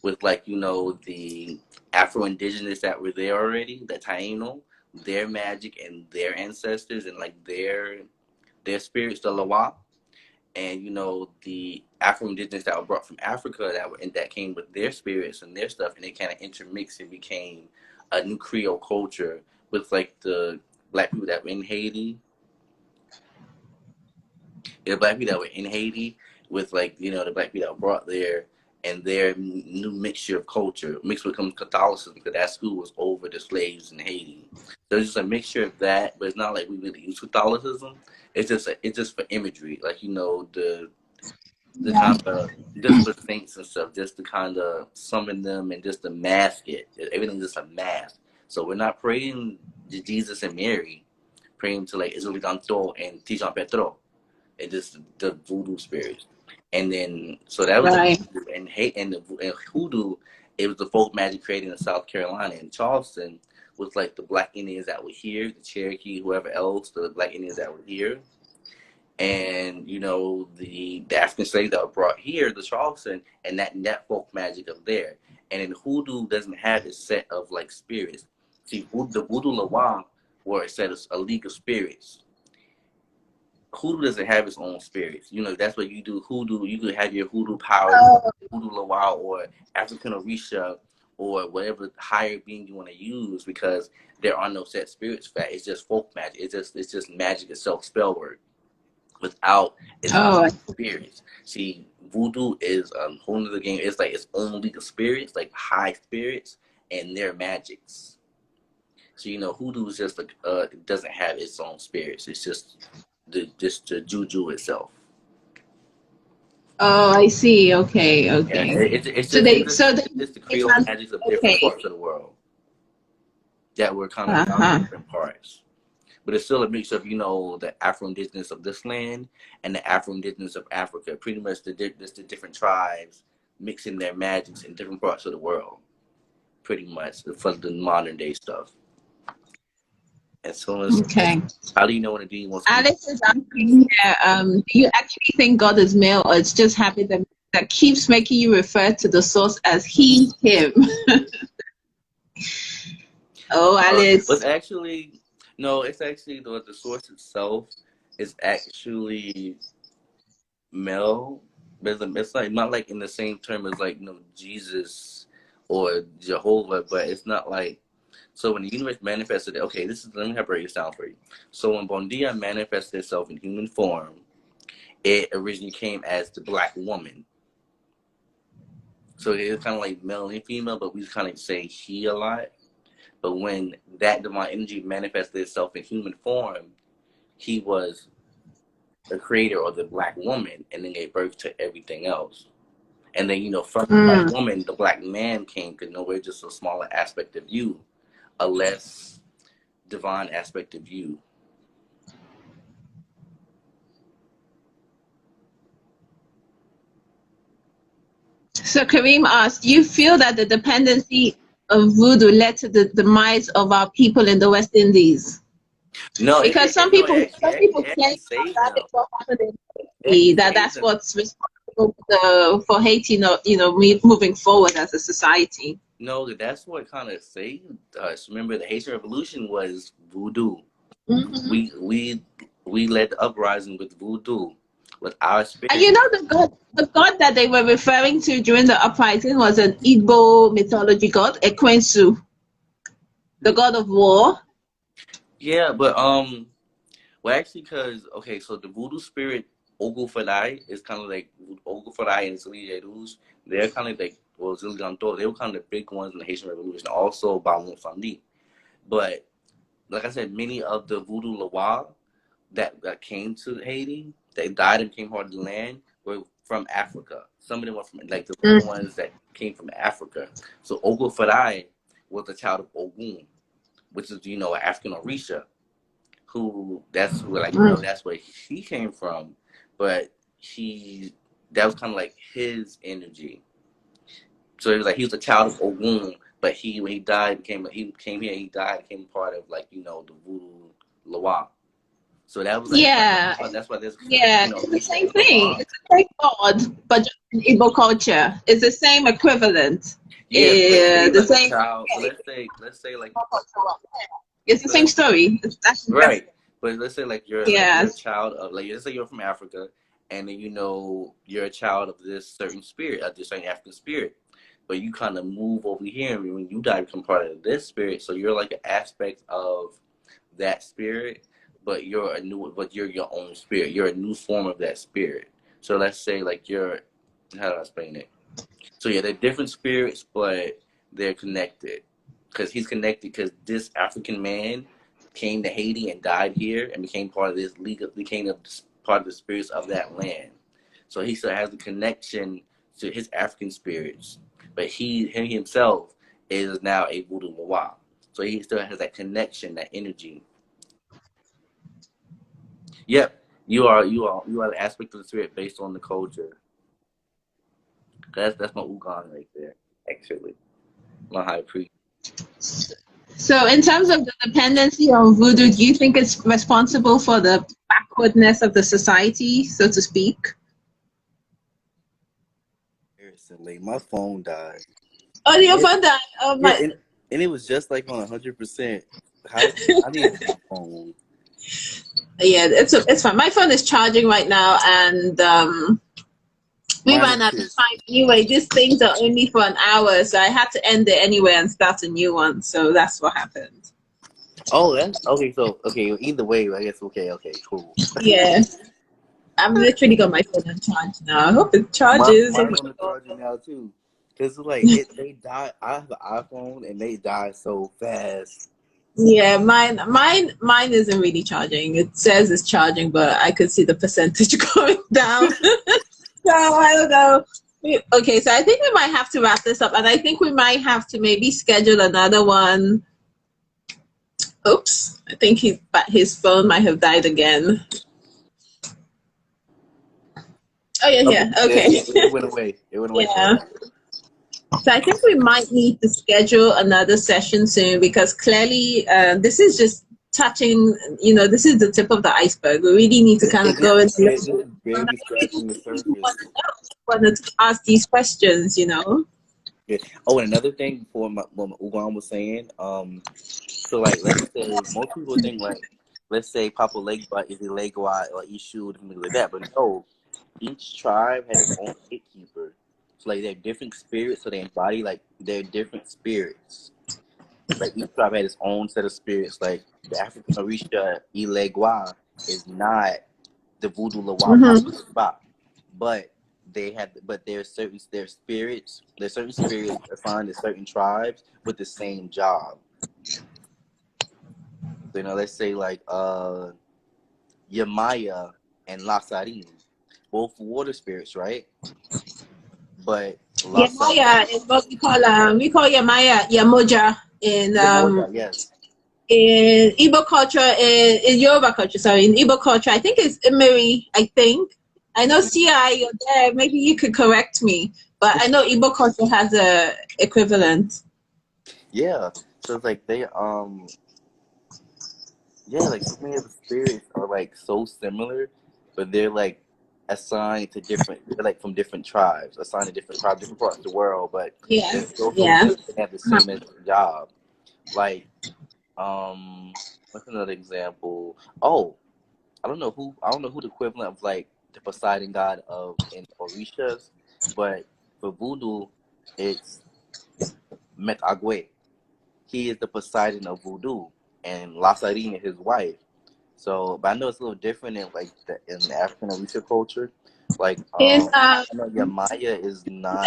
with like the Afro indigenous that were there already, the Taino, their magic and their ancestors and like their spirits, the Lawa, and the Afro indigenous that were brought from Africa that came with their spirits and their stuff, and they kind of intermixed and became a new Creole culture with like the black people that were in Haiti, the black people that were in Haiti with like the black people that were brought there and their new mixture of culture mixed with Catholicism because that school was over the slaves in Haiti. So it's just a mixture of that, but it's not like we really use Catholicism. It's just for imagery, like the Yeah. kind of just for saints and stuff, just to kind of summon them and just to mask it. Everything's just a mask. So we're not praying to Jesus and Mary, praying to like Isolitanto and Tijan Petro and just the voodoo spirits. And then, so that was the Right. voodoo. And hoodoo, it was the folk magic created in South Carolina. And Charleston was like the black Indians that were here, the Cherokee, whoever else, the black Indians that were here. And, the African slaves that were brought here to Charleston and that folk magic of there. And then hoodoo doesn't have this set of like spirits. See, the voodoo Lawa were a set of a league of spirits. Hoodoo doesn't have its own spirits. That's what you do. Hoodoo, you could have your hoodoo powers, Oh, hoodoo lawal, or African orisha, or whatever higher being you want to use, because there are no set spirits for that. It's just folk magic. It's just magic itself, spell word, without its oh, own spirits. See, voodoo is a whole other game. It's like its own league of spirits, like high spirits, and their magics. So hoodoo is just like it doesn't have its own spirits. It's just the juju itself. oh, I see. Okay, Yeah, okay. it's So just they, it's just so they, it's just the they Creole trans- magics of different okay. parts of the world that were kind of found in Uh-huh. different parts. But it's still a mix of the Afro indigenous of this land and the Afro indigenous of Africa. Pretty much the different tribes mixing their magics in different parts of the world. Pretty much for the modern day stuff. As soon as Okay. how do you know when a dean wants to be? Alex is asking here, do you actually think God is male, or it's just habit that keeps making you refer to the source as he, him? Oh, But Alice. actually, no, it's actually the source itself is actually male, but it's like not like in the same term as like Jesus or Jehovah, but it's not like. So when the universe manifested, okay, let me break this down for you. So when Bondia manifested itself in human form, it originally came as the black woman. So it's kind of like male and female, but we kind of say he a lot. But when that divine energy manifested itself in human form, he was the creator or the black woman, and then gave birth to everything else. And then, from the black woman, the black man came, because we're just a smaller aspect of you, a less divine aspect of you. So Kareem asked, do you feel that the dependency of voodoo led to the demise of our people in the West Indies? No, Because some no, people actually claim saved that them. is what happened in It Haiti, actually that saved that's them. what's responsible for Haiti, moving forward as a society. No, that's what kind of saved us. Remember, the Haitian Revolution was voodoo. Mm-hmm. We led the uprising with voodoo, with our spirit. And the god that they were referring to during the uprising was an Igbo mythology god, Ekwensu, the god of war. Yeah, but well, actually, so the voodoo spirit Ogufadai is kind of like Ogufadai and Zilijedus. They're kind of like, well, Ziliganto, they were kind of the big ones in the Haitian Revolution. Also, Balon Fandi. But like I said, many of the voodoo Lawa that came to Haiti, they died and came hard to the land, were from Africa. Some of them were from like the little ones that came from Africa. So Ogufadai was a child of Ogun, which is an African Orisha. That's where he came from, but that was kind of like his energy. So it was like he was a child of Ogun, but when he died, he came here, he died, became part of the voodoo Lawa. So that was that's why there's It's the same thing. It's the same god, but just in Igbo culture. It's the same equivalent. Yeah, The same. Child. Let's say like it's the same story. That's right. But let's say you're a child of let's say you're from Africa, and then you're a child of this certain spirit, of this certain African spirit. But you kind of move over here, and when you die, you become part of this spirit. So you're like an aspect of that spirit, but you're your own spirit. You're a new form of that spirit. So let's say how do I explain it? So yeah, they're different spirits, but they're connected. Because he's connected because this African man came to Haiti and died here and became part of this became part of the spirits of that land. So he still has a connection to his African spirits, but him himself is now a Voodoo Lawa. So he still has that connection, that energy. Yep, you are the aspect of the spirit based on the culture. That's my Ugan right there, actually. My high priest. So, in terms of the dependency on voodoo, do you think it's responsible for the backwardness of the society, so to speak? Recently, my phone died. Oh, your phone died. Oh my! Yeah, and it was just on 100%. I need my phone. Yeah, it's fine. My phone is charging right now, and we ran out of time anyway. These things are only for an hour, so I had to end it anyway and start a new one. So that's what happened. Oh, that's okay. So either way, I guess okay, cool. Yeah, I've literally got my phone on charge now. I hope it charges. Mine's on the charger now too, because they die. I have an iPhone and they die so fast. Yeah, mine isn't really charging. It says it's charging, but I could see the percentage going down. So I don't know. Okay, so I think we might have to wrap this up, and I think we might have to maybe schedule another one. Oops, I think his phone might have died again. Oh yeah. Okay. It went away. Yeah. So I think we might need to schedule another session soon, because clearly this is just touching, this is the tip of the iceberg. We really need to kind of go into this is barely scratching the surface. Want to ask these questions, Yeah. Oh, and another thing before what Ugan was saying, so let's say most people think let's say Papa Legba is a Legua or Ishu, something like that, but no, each tribe has its own gatekeeper. So they have different spirits, so they embody they're different spirits. Like each tribe had its own set of spirits. Like the African Orisha Ilegua is not the Voodoo Lawa Mm-hmm. Papa, but there's certain spirits assigned to certain tribes with the same job. So, you know, let's say like Yamaya and Lasarin, both water spirits, right? But Lasarin, Yamaya is what we call Yamaya Yamoja Yamoja, yes. in Igbo culture, in Yoruba culture, sorry, in Igbo culture, I think it's Imiri, I think. I know CI, you're there, maybe you could correct me, but I know Igbo culture has a equivalent. Yeah. So it's like yeah, like so many of the spirits are like so similar, but they're like assigned to they're like from different tribes, assigned to different tribes, different parts of the world, but they're Yes, still so yeah. similar, they have the same job. Like, what's another example? Oh, I don't know who the equivalent of like the Poseidon god of in Orishas, but for voodoo, it's Metagwe. He is the Poseidon of voodoo, and Lasarine is his wife. So, but I know it's a little different in the African Orisha culture. Like, In I know Yamaya is not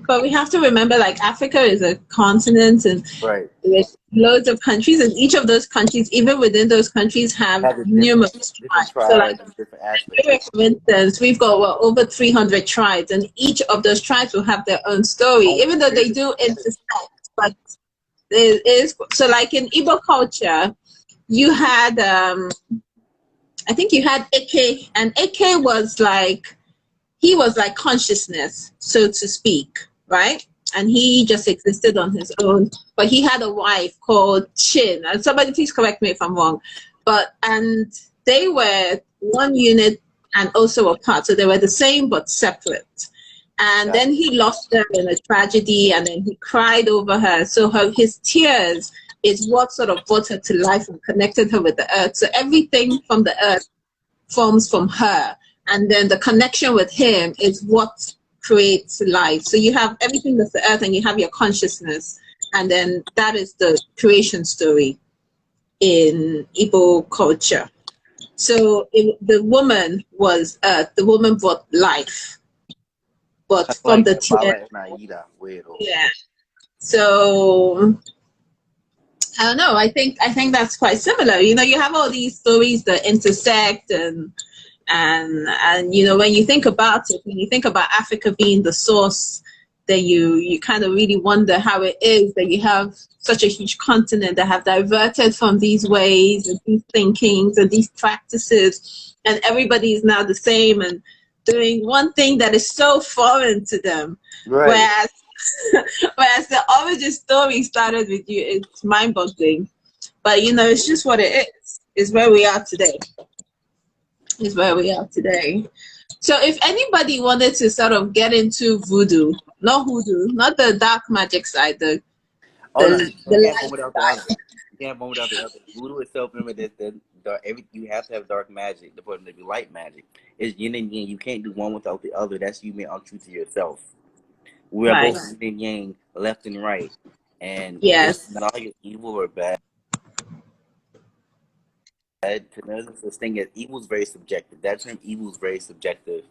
but we have to remember, like, Africa is a continent, and right. there's loads of countries, and each of those countries, even within those countries, have Has a numerous different tribes. So, like, tribes and different aspects. for instance, we've got over 300 tribes, and each of those tribes will have their own story, Oh, even though they do intersect. But it is so, like in Igbo culture, you had, I think you had Eke, and Eke was like, he was like consciousness, so to speak, right? And he just existed on his own. But he had a wife called Chin. And somebody please correct me if I'm wrong. And they were one unit and also apart. So they were the same but separate. And then he lost her in a tragedy, and then he cried over her. So his tears is what sort of brought her to life and connected her with the earth. So everything from the earth forms from her, and then the connection with him is what creates life. So you have everything that's the earth, and you have your consciousness, and then that is the creation story in Igbo culture. So the woman was earth, the woman brought life, but from Like the Baba tear. and Aida, Yeah. So I don't know. I think that's quite similar. You know, you have all these stories that intersect, and you know, when you think about it, when you think about Africa being the source, then you kind of really wonder how it is that you have such a huge continent that have diverted from these ways and these thinkings and these practices, and everybody is now the same and doing one thing that is so foreign to them. right. Whereas whereas the origin story started with you, it's mind-boggling. But you know, it's just what it is. It's where we are today. Is where we are today. So if anybody wanted to sort of get into voodoo, not hoodoo, not the dark magic side, Oh no, the you can't have one light without the other. side. You can't have one without the other. Voodoo itself, remember you have to have dark magic to put it to be light magic. It's yin and yang. You can't do one without the other. That's you being untrue to yourself. We are Right. both yin and yang, left and right. And it's Yes. not all evil or bad. There's no such thing as evil is very subjective. That term evil is very subjective.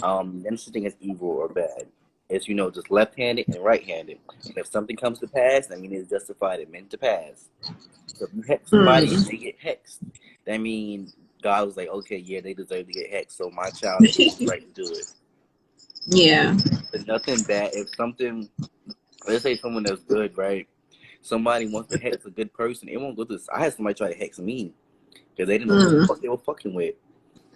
There's such thing as evil or bad. It's, you know, just left-handed and right-handed. And if something comes to pass, I mean it's justified. It meant to pass. So if you hex somebody and they get hexed, that means God was like, okay, yeah, they deserve to get hexed, so my child has the right to do it. Yeah. There's nothing bad. If something, let's say someone that's good, right? Somebody wants to hex a good person, it won't go through. I had somebody try to hex me because they didn't know who the fuck they were fucking with.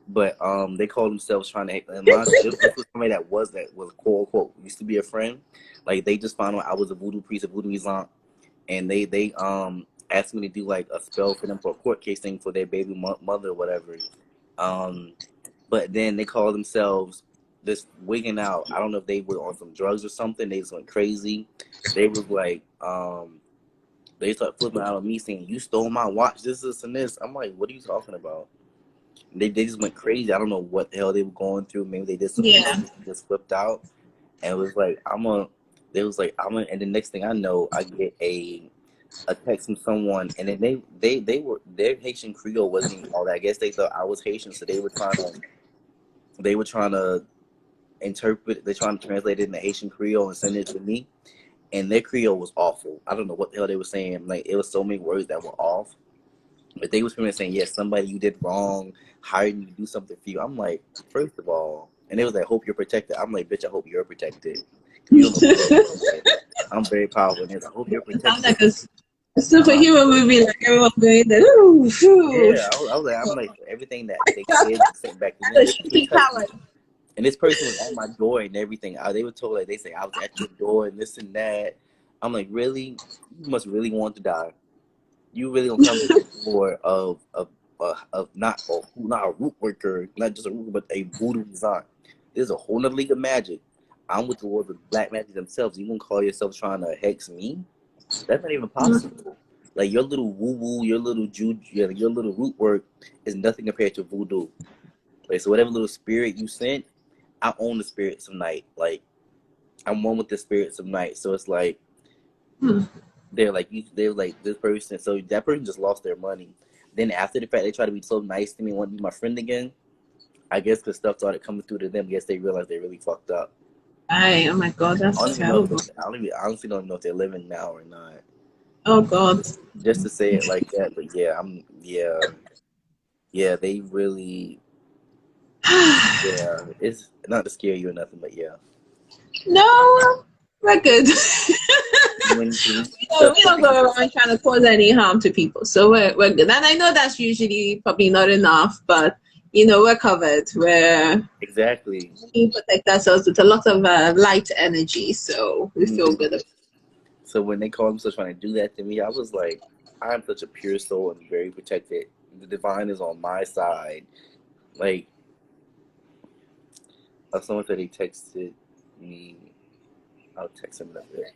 But they call themselves trying to hex. And this was somebody that was quote unquote used to be a friend. Like they just found out I was a voodoo priest, a voodoo Islam, and they asked me to do like a spell for them for a court case thing for their baby mother or whatever. But then they call themselves this wigging out. I don't know if they were on some drugs or something. They just went crazy. They was like, they started flipping out on me saying, "You stole my watch, this, and this." I'm like, "What are you talking about?" They just went crazy. I don't know what the hell they were going through. Maybe they did something Yeah. just flipped out. And it was like, They was like, and the next thing I know, I get a text from someone, and then their Haitian Creole wasn't even all that. I guess they thought I was Haitian, so they were trying to interpret, they're trying to translate it into Haitian Creole and send it to me, and their Creole was awful. I don't know what the hell they were saying. Like, it was so many words that were off. But they was pretty saying, yes, somebody you did wrong, hired you to do something for you. I'm like, first of all, and they was like, hope you're protected. I'm like, bitch, I hope you're protected. You don't know what I'm very powerful. And I hope you're protected. Sounds like a superhero movie, like everyone going there. Ooh, ooh. Yeah, I'm like, everything that they did sent back to them. And this person was at my door and everything. They were told, like, they say I was at your door and this and that. I'm like, really? You must really want to die. You really don't come to the door of not a root worker, not just a root, but a voodoo design. There's a whole nother league of magic. I'm with the world of black magic themselves. You gonna call yourself trying to hex me? That's not even possible. Like, your little woo woo, your little juju, your little root work is nothing compared to voodoo. Like, so whatever little spirit you sent, I own the spirits of night. Like, I'm one with the spirits of night. So it's like, they're like this person. So that person just lost their money. Then after the fact, they try to be so nice to me and want to be my friend again. I guess because stuff started coming through to them. I guess they realized they really fucked up. Oh my God, that's terrible. I honestly don't know if they're living now or not. Oh God. Just to say it like that, but yeah, they really, yeah, it's not to scare you or nothing, but yeah. No, we're good. we don't go around trying to cause any harm to people, so we're good. And I know that's usually probably not enough, but we're covered. Exactly. We protect ourselves with a lot of light energy, so we feel good. So when they called themselves trying to do that to me, I was like, I'm such a pure soul and very protected. The divine is on my side. Like, someone said he texted me. I'll text him that bit.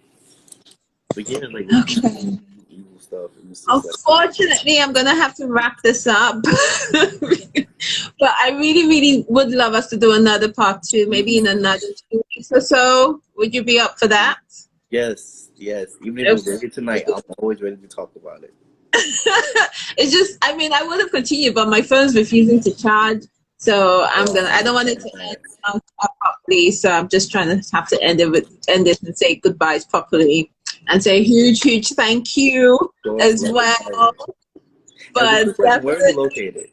But yeah, like, okay. Evil stuff. Unfortunately, I'm gonna have to wrap this up. But I really, really would love us to do another part 2, maybe in another 2 weeks or so. Would you be up for that? Yes. Even if we're ready tonight, I'm always ready to talk about it. It's just, I would have continued, but my phone's refusing to charge. So I don't want it to end properly. So I'm just trying to have to end it and say goodbyes properly and say huge thank you as well. But where are you located?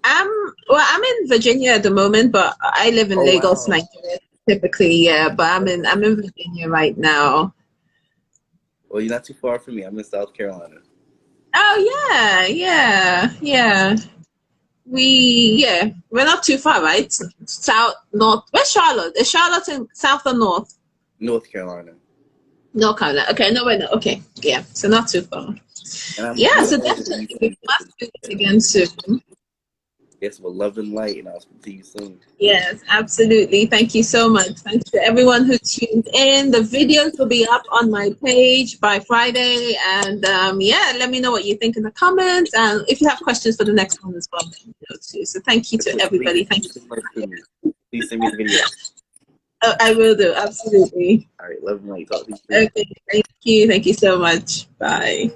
I'm in Virginia at the moment, but I live in Lagos, Nigeria. Typically, yeah. But I'm in Virginia right now. Well, you're not too far from me. I'm in South Carolina. Oh yeah. We're not too far, right? South, north. Where's Charlotte? Is Charlotte in south or north? North Carolina. North Carolina. Okay, no, wait, no. Okay, yeah. So not too far. Yeah. So definitely we must do this again soon. Yes, with love and light, and I'll speak to you soon. Yes, absolutely. Thank you so much. Thanks to everyone who tuned in. The videos will be up on my page by Friday. And let me know what you think in the comments. And if you have questions for the next one as well, let me know too. So thank you to everybody. Thank you. Please send me the video. Oh, I will do. Absolutely. All right. Love and light. Talk to you soon. Okay. Thank you. Thank you so much. Bye.